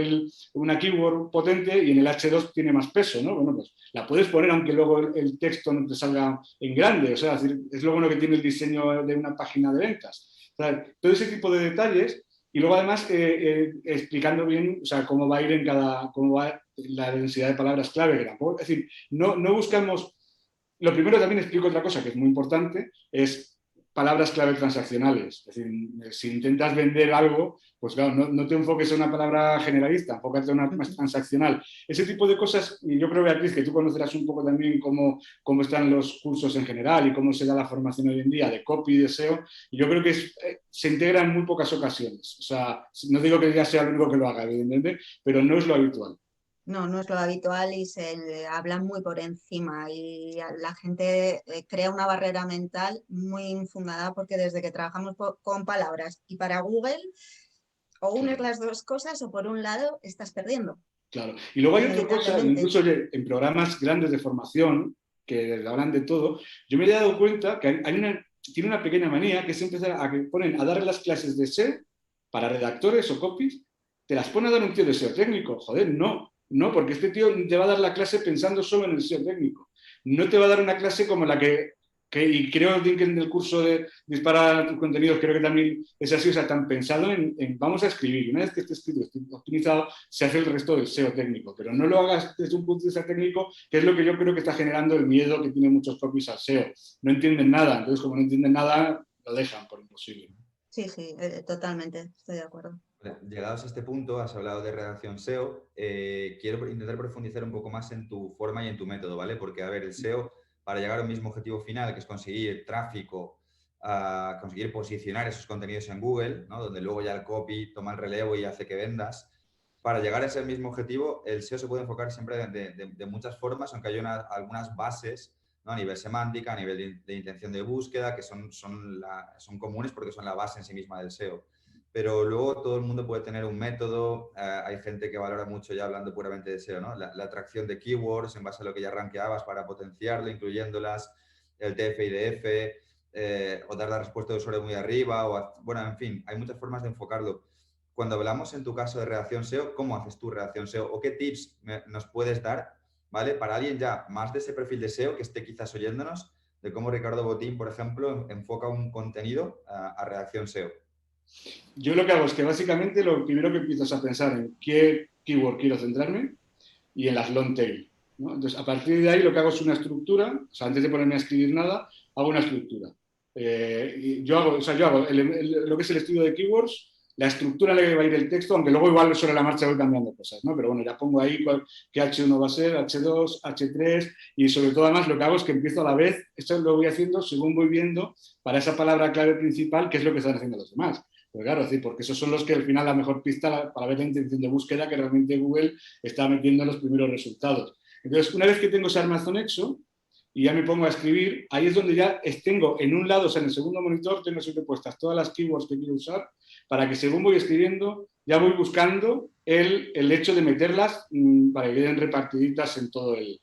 una keyword potente y en el H2 tiene más peso, ¿no? Bueno, pues la puedes poner aunque luego el texto no te salga en grande, o sea, es lo bueno que tiene el diseño de una página de ventas. O sea, todo ese tipo de detalles y luego además explicando bien, o sea, cómo va a ir cómo va la densidad de palabras clave, que tampoco, es decir, no buscamos, lo primero también explico otra cosa que es muy importante, es palabras clave transaccionales. Es decir, si intentas vender algo, pues claro, no te enfoques en una palabra generalista, enfócate en una más transaccional. Ese tipo de cosas, y yo creo, Beatriz, que tú conocerás un poco también cómo están los cursos en general y cómo se da la formación hoy en día de copy y de SEO, y yo creo que se integra en muy pocas ocasiones. O sea, no digo que ya sea el único que lo haga, evidentemente, pero no es lo habitual. No es lo habitual y se habla muy por encima y la gente crea una barrera mental muy infundada porque desde que trabajamos con palabras y para Google, o unes las dos cosas o por un lado estás perdiendo. Claro. Y luego hay otra cosa, incluso en programas grandes de formación que hablan de todo, yo me he dado cuenta que tiene una pequeña manía que es empezar a que ponen a darle las clases de SEO para redactores o copies, te las pone a dar un tío de SEO técnico. Joder, no, porque este tío te va a dar la clase pensando solo en el SEO técnico. No te va a dar una clase como la y creo que en el curso de disparar tus contenidos, creo que también es así, o sea, tan pensado en vamos a escribir. Y una vez que esté escrito, esté optimizado, se hace el resto del SEO técnico. Pero no lo hagas desde un punto de vista técnico, que es lo que yo creo que está generando el miedo que tienen muchos copies al SEO. No entienden nada, entonces como no entienden nada, lo dejan por imposible. Sí, totalmente, estoy de acuerdo. Llegados a este punto, has hablado de redacción SEO. Quiero intentar profundizar un poco más en tu forma y en tu método, ¿vale? Porque, a ver, el SEO, para llegar a un mismo objetivo final, que es conseguir tráfico, conseguir posicionar esos contenidos en Google, ¿no? Donde luego ya el copy toma el relevo y hace que vendas. Para llegar a ese mismo objetivo, el SEO se puede enfocar siempre de muchas formas, aunque hay algunas bases, ¿no? A nivel semántica, a nivel de intención de búsqueda, que son comunes porque son la base en sí misma del SEO. Pero luego todo el mundo puede tener un método, hay gente que valora mucho ya hablando puramente de SEO, ¿no? La atracción de keywords en base a lo que ya rankeabas para potenciarlo, incluyéndolas, el TF-IDF, o dar la respuesta de usuario muy arriba, bueno, en fin, hay muchas formas de enfocarlo. Cuando hablamos en tu caso de redacción SEO, ¿cómo haces tu redacción SEO? ¿O qué tips nos puedes dar, ¿vale? Para alguien ya más de ese perfil de SEO que esté quizás oyéndonos, de cómo Ricardo Botín, por ejemplo, enfoca un contenido a redacción SEO. Yo lo que hago es que básicamente lo primero que empiezo es a pensar en qué keyword quiero centrarme y en las long tail, ¿no? Entonces, a partir de ahí lo que hago es una estructura, o sea, antes de ponerme a escribir nada, hago una estructura. Yo hago lo que es el estudio de keywords, la estructura en la que va a ir el texto, aunque luego igual sobre la marcha voy cambiando cosas, ¿no? Pero bueno, ya pongo ahí qué H1 va a ser, H2, H3 y sobre todo además lo que hago es que empiezo a la vez, esto lo voy haciendo según voy viendo para esa palabra clave principal, que es lo que están haciendo los demás. Pues claro, sí, porque esos son los que al final la mejor pista para ver la intención de búsqueda que realmente Google está metiendo en los primeros resultados. Entonces, una vez que tengo ese armazón hecho y ya me pongo a escribir, ahí es donde ya tengo en un lado, o sea, en el segundo monitor, tengo siempre puestas todas las keywords que quiero usar para que según voy escribiendo, ya voy buscando el hecho de meterlas para que queden repartiditas en todo el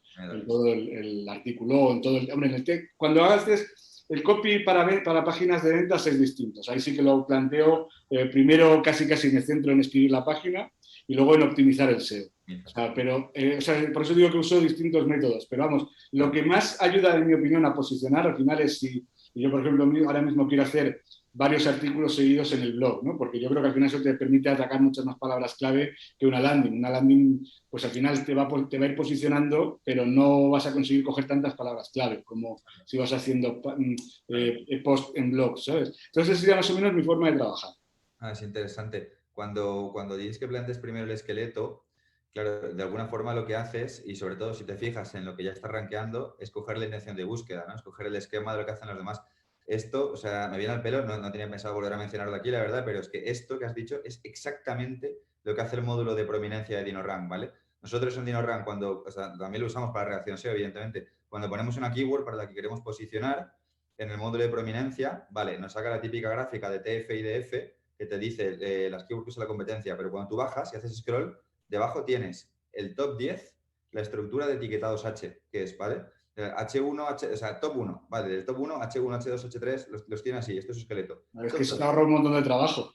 artículo, en todo el... Hombre, cuando hagas el copy para páginas de ventas es distinto. O sea, ahí sí que lo planteo, primero casi me centro en escribir la página y luego en optimizar el SEO. O sea, por eso digo que uso distintos métodos. Pero vamos, lo que más ayuda, en mi opinión, a posicionar al final es si yo, por ejemplo, ahora mismo quiero hacer varios artículos seguidos en el blog, ¿no? Porque yo creo que al final eso te permite atacar muchas más palabras clave que una landing. Una landing, pues al final te va a ir posicionando, pero no vas a conseguir coger tantas palabras clave como si vas haciendo post en blog, ¿sabes? Entonces, esa sería más o menos mi forma de trabajar. Es interesante. Cuando dices que plantes primero el esqueleto, claro, de alguna forma lo que haces, y sobre todo si te fijas en lo que ya está rankeando, es coger la intención de búsqueda, ¿no? Es coger el esquema de lo que hacen los demás. Esto, o sea, me viene al pelo, no tenía pensado volver a mencionarlo aquí, la verdad, pero es que esto que has dicho es exactamente lo que hace el módulo de prominencia de DinoRank, ¿vale? Nosotros en DinoRank, o sea, también lo usamos para redacción SEO, evidentemente, cuando ponemos una keyword para la que queremos posicionar, en el módulo de prominencia, vale, nos saca la típica gráfica de TF y DF que te dice las keywords que usa la competencia, pero cuando tú bajas y haces scroll, debajo tienes el top 10, la estructura de etiquetados H, que es, ¿vale? H1, o sea, top 1, ¿vale? Del top 1, H1, H2, H3, los tiene así, esto es su esqueleto. Es que eso te ahorra un montón de trabajo.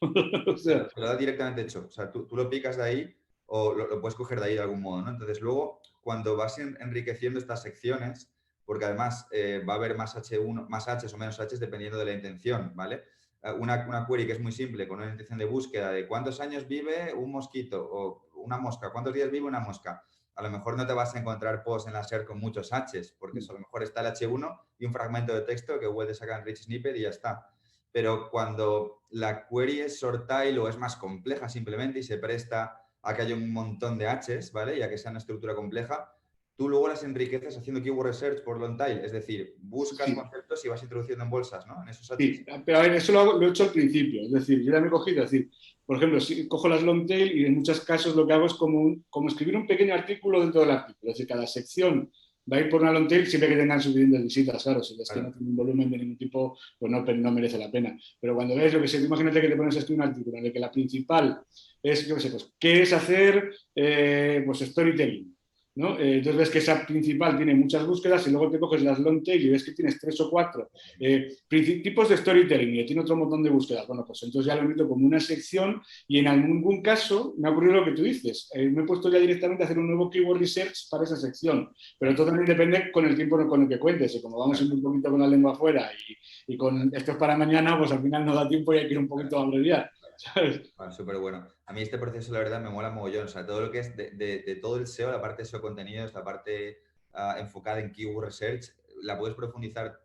O sea, te lo da directamente hecho, o sea, tú lo picas de ahí o lo puedes coger de ahí de algún modo, ¿no? Entonces, luego, cuando vas enriqueciendo estas secciones, porque además va a haber más H1, más Hs o menos Hs dependiendo de la intención, ¿vale? Una query que es muy simple, con una intención de búsqueda de cuántos años vive un mosquito o una mosca, cuántos días vive una mosca. A lo mejor no te vas a encontrar posts en la SERP con muchos Hs, porque a lo mejor está el H1 y un fragmento de texto que puedes sacar en Rich Snippet y ya está. Pero cuando la query es sortile o es más compleja simplemente y se presta a que haya un montón de Hs, ¿vale? Y a que sea una estructura compleja, tú luego las enriqueces haciendo keyword research por long tail, es decir, buscas conceptos y vas introduciendo en bolsas, ¿no? En esos Hs. Sí, pero a ver, eso lo he hecho al principio, es decir, yo ya me he cogido, es decir, por ejemplo, si cojo las long tail y en muchos casos lo que hago es como escribir un pequeño artículo dentro del artículo, es decir, cada sección va a ir por una long tail siempre que tengan suficientes visitas, claro, si ves que no tiene un volumen de ningún tipo, pues no merece la pena. Pero cuando ves lo que sé, imagínate que te pones a escribir un artículo en el que la principal es, yo qué sé, pues, ¿qué es hacer pues storytelling? ¿No? Entonces ves que esa principal tiene muchas búsquedas y luego te coges las long tail y ves que tienes 3 o 4 tipos de storytelling y tiene otro montón de búsquedas. Bueno, pues entonces ya lo meto como una sección y en algún caso me ha ocurrido lo que tú dices. Me he puesto ya directamente a hacer un nuevo keyword research para esa sección, pero todo también depende con el tiempo con el que cuentes y como vamos un poquito con la lengua afuera y con esto es para mañana, pues al final no da tiempo y hay que ir un poquito a abreviar. Súper bueno. A mí este proceso, la verdad, me mola mogollón. O sea, todo lo que es de todo el SEO, la parte de SEO contenidos, la parte enfocada en keyword research, la puedes profundizar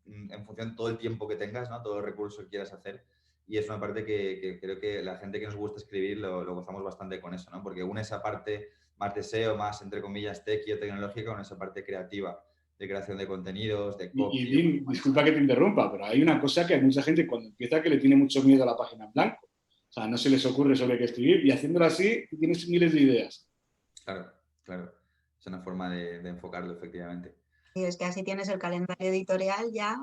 en función de todo el tiempo que tengas, ¿no? Todos los recursos que quieras hacer. Y es una parte que creo que la gente que nos gusta escribir lo gozamos bastante con eso, ¿no? Porque une esa parte más de SEO, más, entre comillas, tech y tecnológica, con esa parte creativa de creación de contenidos, de copy. Disculpa que te interrumpa, pero hay una cosa que hay mucha gente cuando empieza que le tiene mucho miedo a la página en blanco. O sea, no se les ocurre sobre qué escribir y haciéndolo así tienes miles de ideas. Claro, claro. Es una forma de enfocarlo, efectivamente. Y es que así tienes el calendario editorial ya.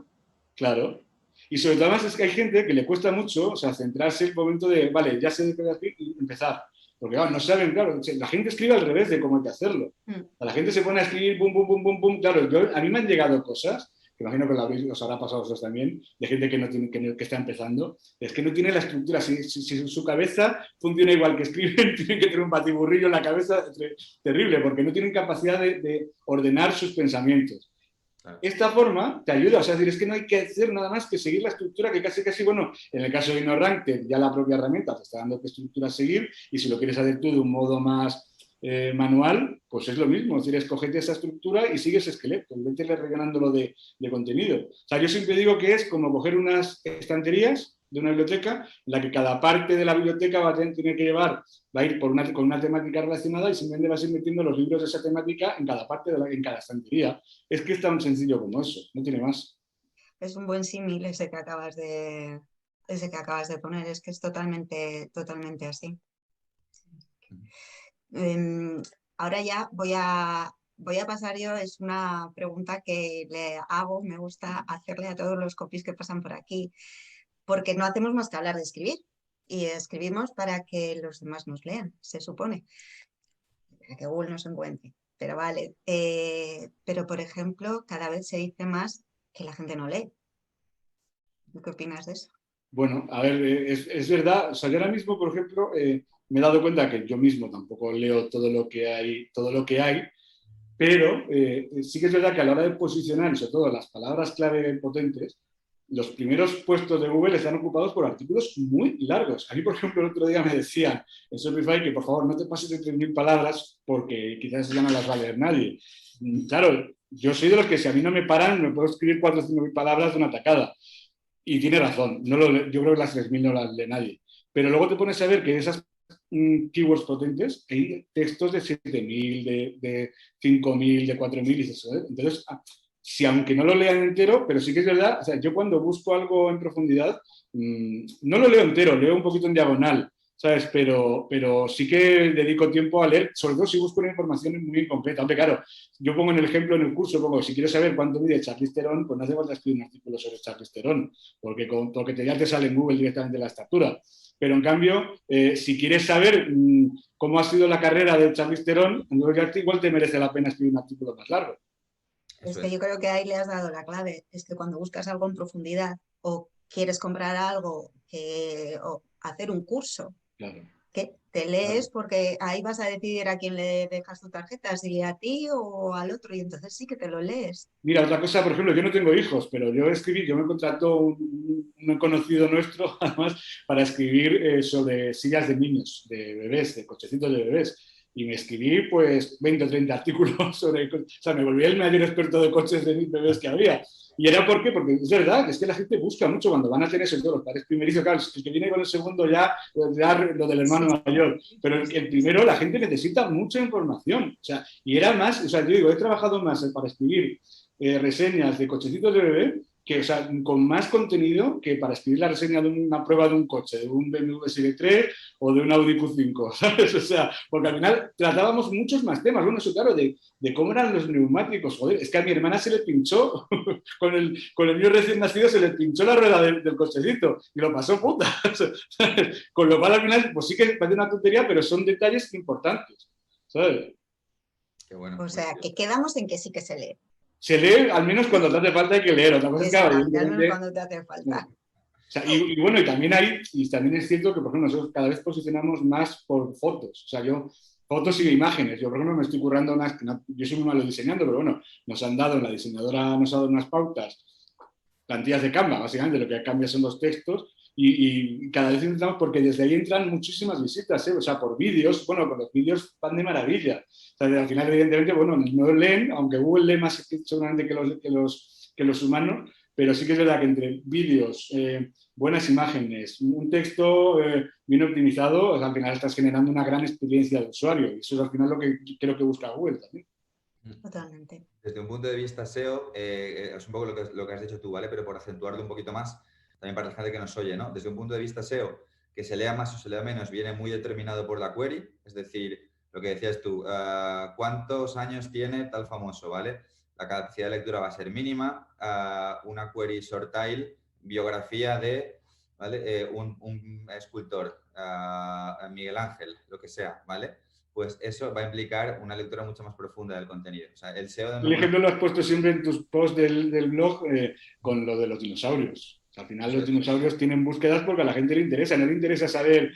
Claro. Y sobre todo además es que hay gente que le cuesta mucho, o sea, centrarse en el momento de, vale, ya sé de qué voy a escribir y empezar. Porque claro, no saben, claro, la gente escribe al revés de cómo hay que hacerlo. La gente se pone a escribir, bum, bum, bum, bum, bum. Claro, a mí me han llegado cosas, que imagino que os habrá pasado a vosotros también, de gente que, no tiene, que está empezando, es que no tiene la estructura. Si su cabeza funciona igual que escriben, tienen que tener un batiburrillo en la cabeza terrible, porque no tienen capacidad de ordenar sus pensamientos. Esta forma te ayuda, o sea, es que no hay que hacer nada más que seguir la estructura que casi, bueno, en el caso de DinoRank, ya la propia herramienta te está dando qué estructura a seguir y si lo quieres hacer tú de un modo más manual, pues es lo mismo, es decir, escogete esa estructura y sigues esqueleto, vete rellenándolo de contenido. O sea, yo siempre digo que es como coger unas estanterías de una biblioteca en la que cada parte de la biblioteca va a tener que llevar, va a ir con una temática relacionada y simplemente vas a ir metiendo los libros de esa temática en cada parte, en cada estantería. Es que es tan sencillo como eso, no tiene más. Es un buen símil ese que acabas de poner, es que es totalmente así. Ahora ya voy a pasar yo, es una pregunta que le hago, me gusta hacerle a todos los copies que pasan por aquí, porque no hacemos más que hablar de escribir y escribimos para que los demás nos lean, se supone, para que Google nos encuentre. Pero vale, pero por ejemplo, cada vez se dice más que la gente no lee. ¿Qué opinas de eso? Bueno, a ver, es verdad, o sea, yo ahora mismo, por ejemplo, me he dado cuenta que yo mismo tampoco leo todo lo que hay, pero sí que es verdad que a la hora de posicionar, y sobre todo las palabras clave potentes, los primeros puestos de Google están ocupados por artículos muy largos. A mí, por ejemplo, el otro día me decían en Shopify que por favor no te pases de 3.000 palabras porque quizás ya no las va a leer nadie. Claro, yo soy de los que si a mí no me paran me puedo escribir 4 o 5.000 palabras de una tacada. Y tiene razón, yo creo que las 3.000 no las lee nadie. Pero luego te pones a ver que esas keywords potentes, hay textos de 7.000, de 5.000, de 4.000 y eso. Entonces, si aunque no lo lean entero, pero sí que es verdad, o sea, yo cuando busco algo en profundidad, no lo leo entero, leo un poquito en diagonal, ¿sabes? Pero sí que dedico tiempo a leer, sobre todo si busco una información muy incompleta. Aunque claro, yo pongo en el ejemplo en el curso, pongo, si quieres saber cuánto mide Charlize Theron, pues no hace falta escribir un artículo sobre Charlize Theron, porque ya te sale en Google directamente la estatura. Pero en cambio, si quieres saber cómo ha sido la carrera de Charlize Theron, igual te merece la pena escribir un artículo más largo. Es que yo creo que ahí le has dado la clave. Es que cuando buscas algo en profundidad o quieres comprar algo o hacer un curso, claro, que te lees porque ahí vas a decidir a quién le dejas tu tarjeta, si a ti o al otro, y entonces sí que te lo lees. Mira, otra cosa, por ejemplo, yo no tengo hijos, pero yo me contrató un conocido nuestro, además, para escribir sobre sillas de niños, de bebés, de cochecitos de bebés. Y me escribí, pues, 20 o 30 artículos sobre... O sea, me volví el mayor experto de coches de bebés que había. ¿Y era por qué? Porque es verdad, es que la gente busca mucho cuando van a tener eso, todos los padres primerizos, claro, el que viene con el segundo ya lo del hermano mayor. Pero el primero, la gente necesita mucha información. O sea, y era más, o sea, yo digo, he trabajado más para escribir reseñas de cochecitos de bebé, que, o sea, con más contenido que para escribir la reseña de una prueba de un coche, de un BMW Serie 3 o de un Audi Q5, ¿sabes? O sea, porque al final tratábamos muchos más temas. Bueno, eso claro, de cómo eran los neumáticos. Joder, es que a mi hermana se le pinchó, con el mío recién nacido se le pinchó la rueda del cochecito y lo pasó puta. ¿Sabes? Con lo cual al final, pues sí que parece una tontería, pero son detalles importantes, ¿sabes? Qué bueno. O sea, que quedamos en que sí que se lee. Se lee, al menos cuando te hace falta hay que leer. Otra cosa es que, al menos cuando te hace falta. O sea, y bueno, y también es cierto que, por ejemplo, nosotros cada vez posicionamos más por fotos. O sea, fotos y imágenes. Yo, por ejemplo, me estoy currando yo soy muy malo diseñando, pero bueno, la diseñadora nos ha dado unas pautas, plantillas de Canva, básicamente, lo que cambia son los textos, y cada vez intentamos, porque desde ahí entran muchísimas visitas, ¿eh? O sea, por vídeos, bueno, con los vídeos van de maravilla. O sea, al final, evidentemente, bueno, no leen, aunque Google lee más seguramente que los humanos, pero sí que es verdad que entre vídeos, buenas imágenes, un texto bien optimizado, o sea, al final estás generando una gran experiencia de usuario, y eso es al final lo que creo que busca Google también. Totalmente. Desde un punto de vista SEO, es un poco lo que has dicho tú, ¿vale? Pero por acentuarlo un poquito más, también para la gente que nos oye, ¿no? Desde un punto de vista SEO, que se lea más o se lea menos, viene muy determinado por la query, es decir, lo que decías tú, ¿cuántos años tiene tal famoso, ¿vale? La capacidad de lectura va a ser mínima, una query sortile, biografía de, ¿vale? Un escultor, Miguel Ángel, lo que sea, ¿vale? Pues eso va a implicar una lectura mucho más profunda del contenido. O sea, el SEO... El ejemplo lo has puesto siempre en tus posts del blog con lo de los dinosaurios. O sea, al final los dinosaurios tienen búsquedas porque a la gente le interesa. No le interesa saber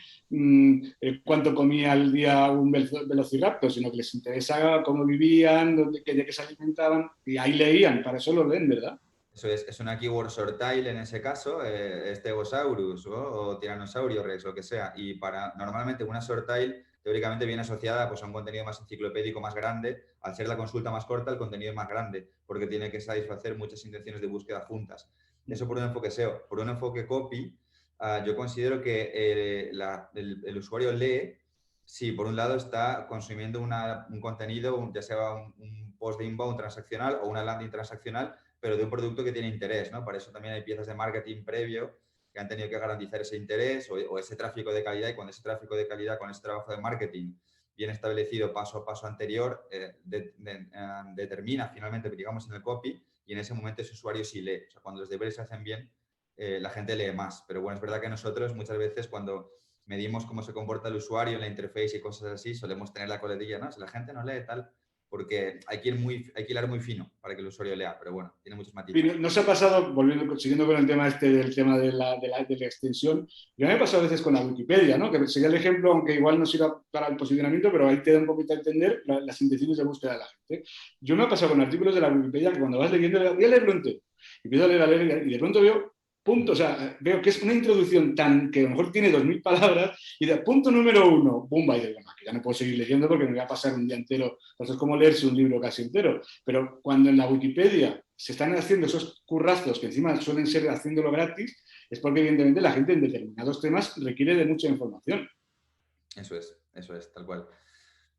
cuánto comía al día un velociraptor, sino que les interesa cómo vivían, de qué se alimentaban, y ahí leían. Para eso lo leen, ¿verdad? Eso es una keyword sortile en ese caso, Stegosaurus o Tyrannosaurus Rex, lo que sea. Y normalmente una sortile teóricamente viene asociada pues, a un contenido más enciclopédico, más grande. Al ser la consulta más corta, el contenido es más grande, porque tiene que satisfacer muchas intenciones de búsqueda juntas. Eso por un enfoque SEO. Por un enfoque copy, yo considero que el usuario lee si por un lado está consumiendo un contenido, ya sea un post de inbound transaccional o una landing transaccional, pero de un producto que tiene interés, ¿no? Para eso también hay piezas de marketing previo que han tenido que garantizar ese interés o ese tráfico de calidad, y cuando ese tráfico de calidad con ese trabajo de marketing bien establecido paso a paso anterior, determina finalmente, digamos, en el copy, y en ese momento ese usuario sí lee. O sea, cuando los deberes se hacen bien, la gente lee más. Pero bueno, es verdad que nosotros muchas veces cuando medimos cómo se comporta el usuario en la interface y cosas así, solemos tener la coletilla, ¿no? Si la gente no lee tal... porque hay que hilar muy fino para que el usuario lea, pero bueno, tiene muchos matices. ¿No se ha pasado, siguiendo con el tema del tema de la extensión, ya me ha pasado a veces con la Wikipedia, ¿no? Que sería el ejemplo, aunque igual no sirva para el posicionamiento, pero ahí te da un poquito a entender las intenciones de búsqueda de la gente. Yo me ha pasado con artículos de la Wikipedia que cuando vas leyendo, voy a leerlo entero, y empiezo a leer, y de pronto veo punto, o sea, veo que es una introducción tan que a lo mejor tiene 2000 palabras y de punto número 1, ¡bumba! Y digo, bueno, que ya no puedo seguir leyendo porque me voy a pasar un día entero. Entonces es como leerse un libro casi entero. Pero cuando en la Wikipedia se están haciendo esos currazos que encima suelen ser haciéndolo gratis, es porque evidentemente la gente en determinados temas requiere de mucha información. Eso es, tal cual.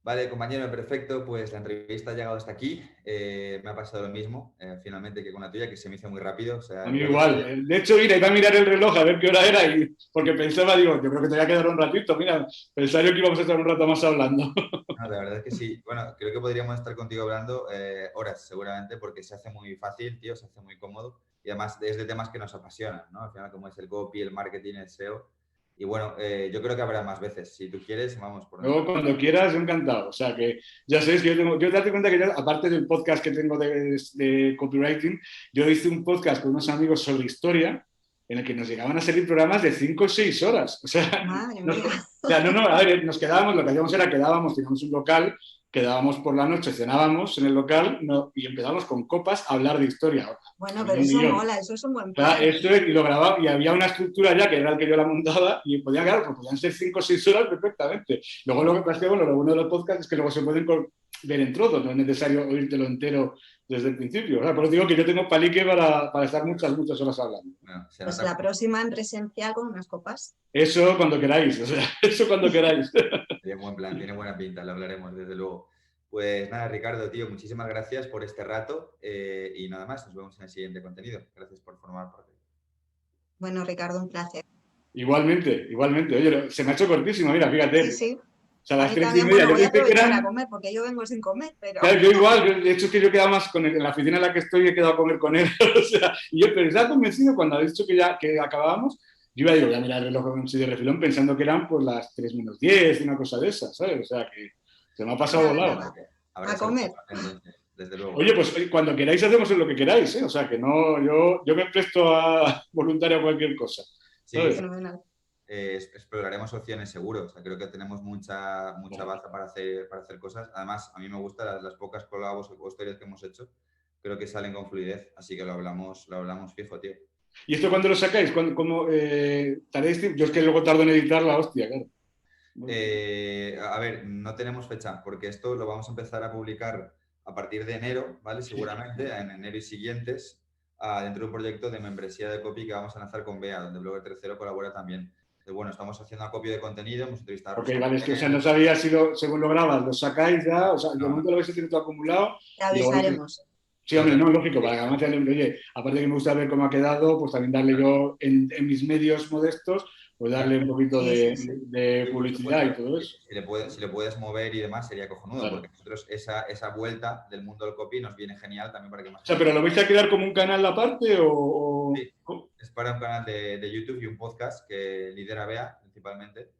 Vale, compañero, perfecto. Pues la entrevista ha llegado hasta aquí. Me ha pasado lo mismo, finalmente, que con la tuya, que se me hizo muy rápido. O sea, A mí igual. De hecho, mira, iba a mirar el reloj a ver qué hora era y porque pensaba, digo, yo creo que te voy a quedar un ratito. Mira, pensaba yo que íbamos a estar un rato más hablando. No, la verdad es que sí. Bueno, creo que podríamos estar contigo hablando horas, seguramente, porque se hace muy fácil, tío, se hace muy cómodo. Y además es de temas que nos apasionan, ¿no? Al final, como es el copy, el marketing, el SEO. Y bueno, yo creo que habrá más veces. Si tú quieres, vamos por Luego, cuando quieras, encantado. O sea, que ya sabéis que yo te das cuenta que yo, aparte del podcast que tengo de copywriting, yo hice un podcast con unos amigos sobre historia en el que nos llegaban a salir programas de 5 o 6 horas. O sea, a ver, nos quedábamos, lo que hacíamos era quedábamos, teníamos un local, quedábamos por la noche, cenábamos en el local y empezábamos con copas a hablar de historia. Bueno, pero eso mola, eso es un buen plan. Y lo grababa y había una estructura ya que era el que yo la montaba y podían ser 5 o 6 horas perfectamente. Luego lo que pasa es que, bueno, lo bueno de los podcasts es que luego se pueden ver en trozos, no es necesario oírtelo entero desde el principio. O sea, por eso digo que yo tengo palique para estar muchas horas hablando. Bueno, pues la próxima en presencial con unas copas. Eso cuando queráis, o sea, eso cuando queráis. Tiene buen plan, tiene buena pinta, lo hablaremos desde luego. Pues nada, Ricardo, tío, muchísimas gracias por este rato y nada más, nos vemos en el siguiente contenido. Gracias por formar parte. Bueno, Ricardo, un placer. Igualmente. Oye, se me ha hecho cortísimo, mira, fíjate. Sí. O sea, a las 3:30 bueno, yo voy a pensé que eran... a comer porque yo vengo sin comer, pero... Claro, yo igual, de hecho es que yo he quedado más con él, en la oficina en la que estoy he quedado a comer con él, o sea, y yo pero estaba convencido cuando ha dicho que acabábamos, yo iba a decir, voy a mirar el reloj así de refilón pensando que eran pues las 3 menos 10, una cosa de esas, ¿sabes? O sea, que se me ha pasado volado. A comer. Desde luego. Oye, pues cuando queráis hacemos lo que queráis, ¿eh? O sea, que no, yo me presto a voluntario a cualquier cosa. Sí, fenomenal. Exploraremos opciones seguro. O sea, creo que tenemos mucha baza para hacer cosas. Además, a mí me gustan las pocas colabos o historias que hemos hecho. Creo que salen con fluidez, así que lo hablamos fijo, tío. ¿Y esto cuándo lo sacáis? ¿Cómo taréis? Yo es que luego tardo en editar la hostia, claro. A ver, no tenemos fecha, porque esto lo vamos a empezar a publicar a partir de enero, ¿vale? Seguramente, en enero y siguientes, dentro de un proyecto de membresía de copy que vamos a lanzar con Bea, donde Blogger Tercero colabora también. Entonces, bueno, estamos haciendo acopio de contenido, hemos entrevistado a Ok, vale, es que o sea, no sabía si según lo grabas, lo sacáis ya, o sea, de momento lo habéis tenido todo acumulado. Te avisaremos. Sí, hombre, no, lógico, para que además, oye, aparte que me gusta ver cómo ha quedado, pues también darle yo en mis medios modestos, pues darle un poquito de publicidad y todo eso. Si le puedes mover y demás, sería cojonudo, claro. Porque nosotros esa vuelta del mundo del copy nos viene genial también para que más... O sea, ¿pero lo vais a quedar como un canal aparte o...? Sí, es para un canal de YouTube y un podcast que lidera Bea, principalmente.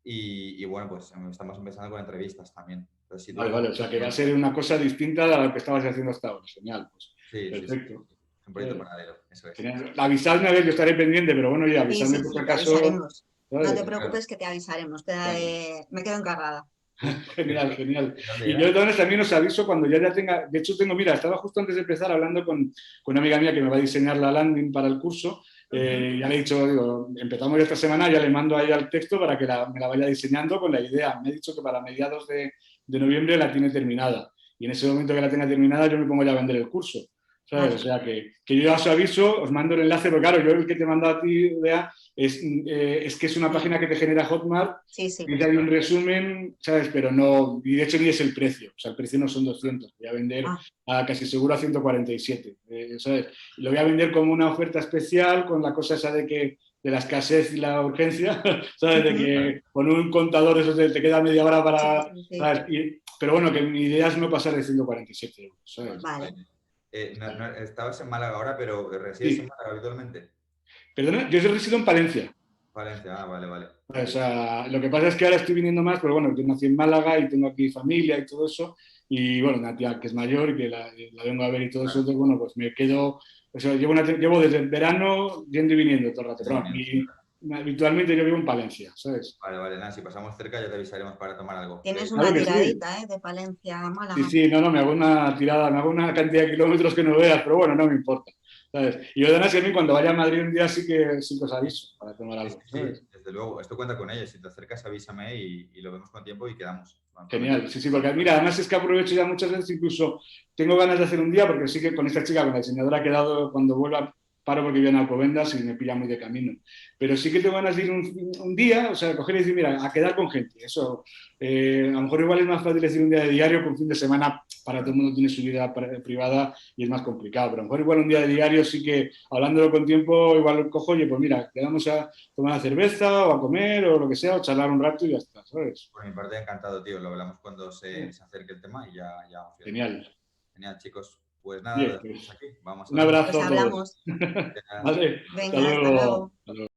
Y bueno, pues estamos empezando con entrevistas también. Entonces, si vale, o sea, que va a ser una cosa distinta a lo que estabas haciendo hasta ahora. Genial, pues. Sí, perfecto. Sí. Un proyecto paradero, eso es. Avisadme, a ver, yo estaré pendiente, pero bueno, ya avisadme por si acaso. No te preocupes, que te avisaremos. Me quedo encargada. Genial. Y yo también os aviso cuando ya tenga... De hecho, mira, estaba justo antes de empezar hablando con una amiga mía que me va a diseñar la landing para el curso. Ya le he dicho, digo, empezamos ya esta semana, ya le mando a ella el texto para que me la vaya diseñando con la idea. Me ha dicho que para mediados de noviembre la tiene terminada. Y en ese momento que la tenga terminada yo me pongo ya a vender el curso. ¿Sabes? O sea, que yo ya os aviso, os mando el enlace, pero claro, yo el que te mando a ti, Bea, es que es una página que te genera Hotmart, sí. Y te hay un resumen, ¿sabes? Pero no, y de hecho ni es el precio, o sea, el precio no son 200, voy a vender a casi seguro a 147, ¿sabes? Y lo voy a vender como una oferta especial con la cosa esa de la escasez y la urgencia, ¿sabes? De que con un contador eso te queda media hora para, sí. ¿sabes? Pero bueno, que mi idea es no pasar de 147 euros, ¿sabes? Vale. Estabas en Málaga ahora, pero ¿resides en Málaga habitualmente? Perdona, yo resido en Palencia. Valencia, vale. O sea, lo que pasa es que ahora estoy viniendo más, pero bueno, yo nací en Málaga y tengo aquí familia y todo eso, y bueno, una tía que es mayor y que la vengo a ver y todo eso, entonces bueno, pues me quedo, o sea, llevo desde el verano yendo y viniendo todo el rato, pero habitualmente yo vivo en Palencia, ¿sabes? Vale, nada, si pasamos cerca ya te avisaremos para tomar algo. Tienes una tiradita, de Palencia a Málaga. Sí, no, me hago una tirada, me hago una cantidad de kilómetros que no veas, pero bueno, no me importa. ¿sabes? Y yo además que a mí cuando vaya a Madrid un día sí que os aviso para tomar algo, ¿sabes? Sí, desde luego. Esto cuenta con ellos. Si te acercas, avísame y lo vemos con tiempo y quedamos. Genial, sí, sí, porque mira, además es que aprovecho ya muchas veces, incluso tengo ganas de hacer un día, porque sí que con esta chica, con la diseñadora, ha quedado cuando vuelva, paro porque vivo en Alcobendas y me pilla muy de camino. Pero sí que tengo ganas de ir un día, o sea, coger y decir, mira, a quedar con gente. Eso, a lo mejor igual es más fácil decir un día de diario que un fin de semana para todo el mundo tiene su vida privada y es más complicado. Pero a lo mejor igual un día de diario sí que, hablándolo con tiempo, igual cojo, oye, pues mira, quedamos a tomar una cerveza o a comer o lo que sea, o charlar un rato y ya está, ¿sabes? Por mi parte, encantado, tío. Lo hablamos cuando se acerque el tema y ya vamos viendo. Genial. Genial, chicos. Pues nada, lo Bien, dejamos pues aquí. Vamos un hablando. Pues abrazo a todos. hablamos. Venga. Vale, hasta Venga, hasta luego. luego. Hasta luego.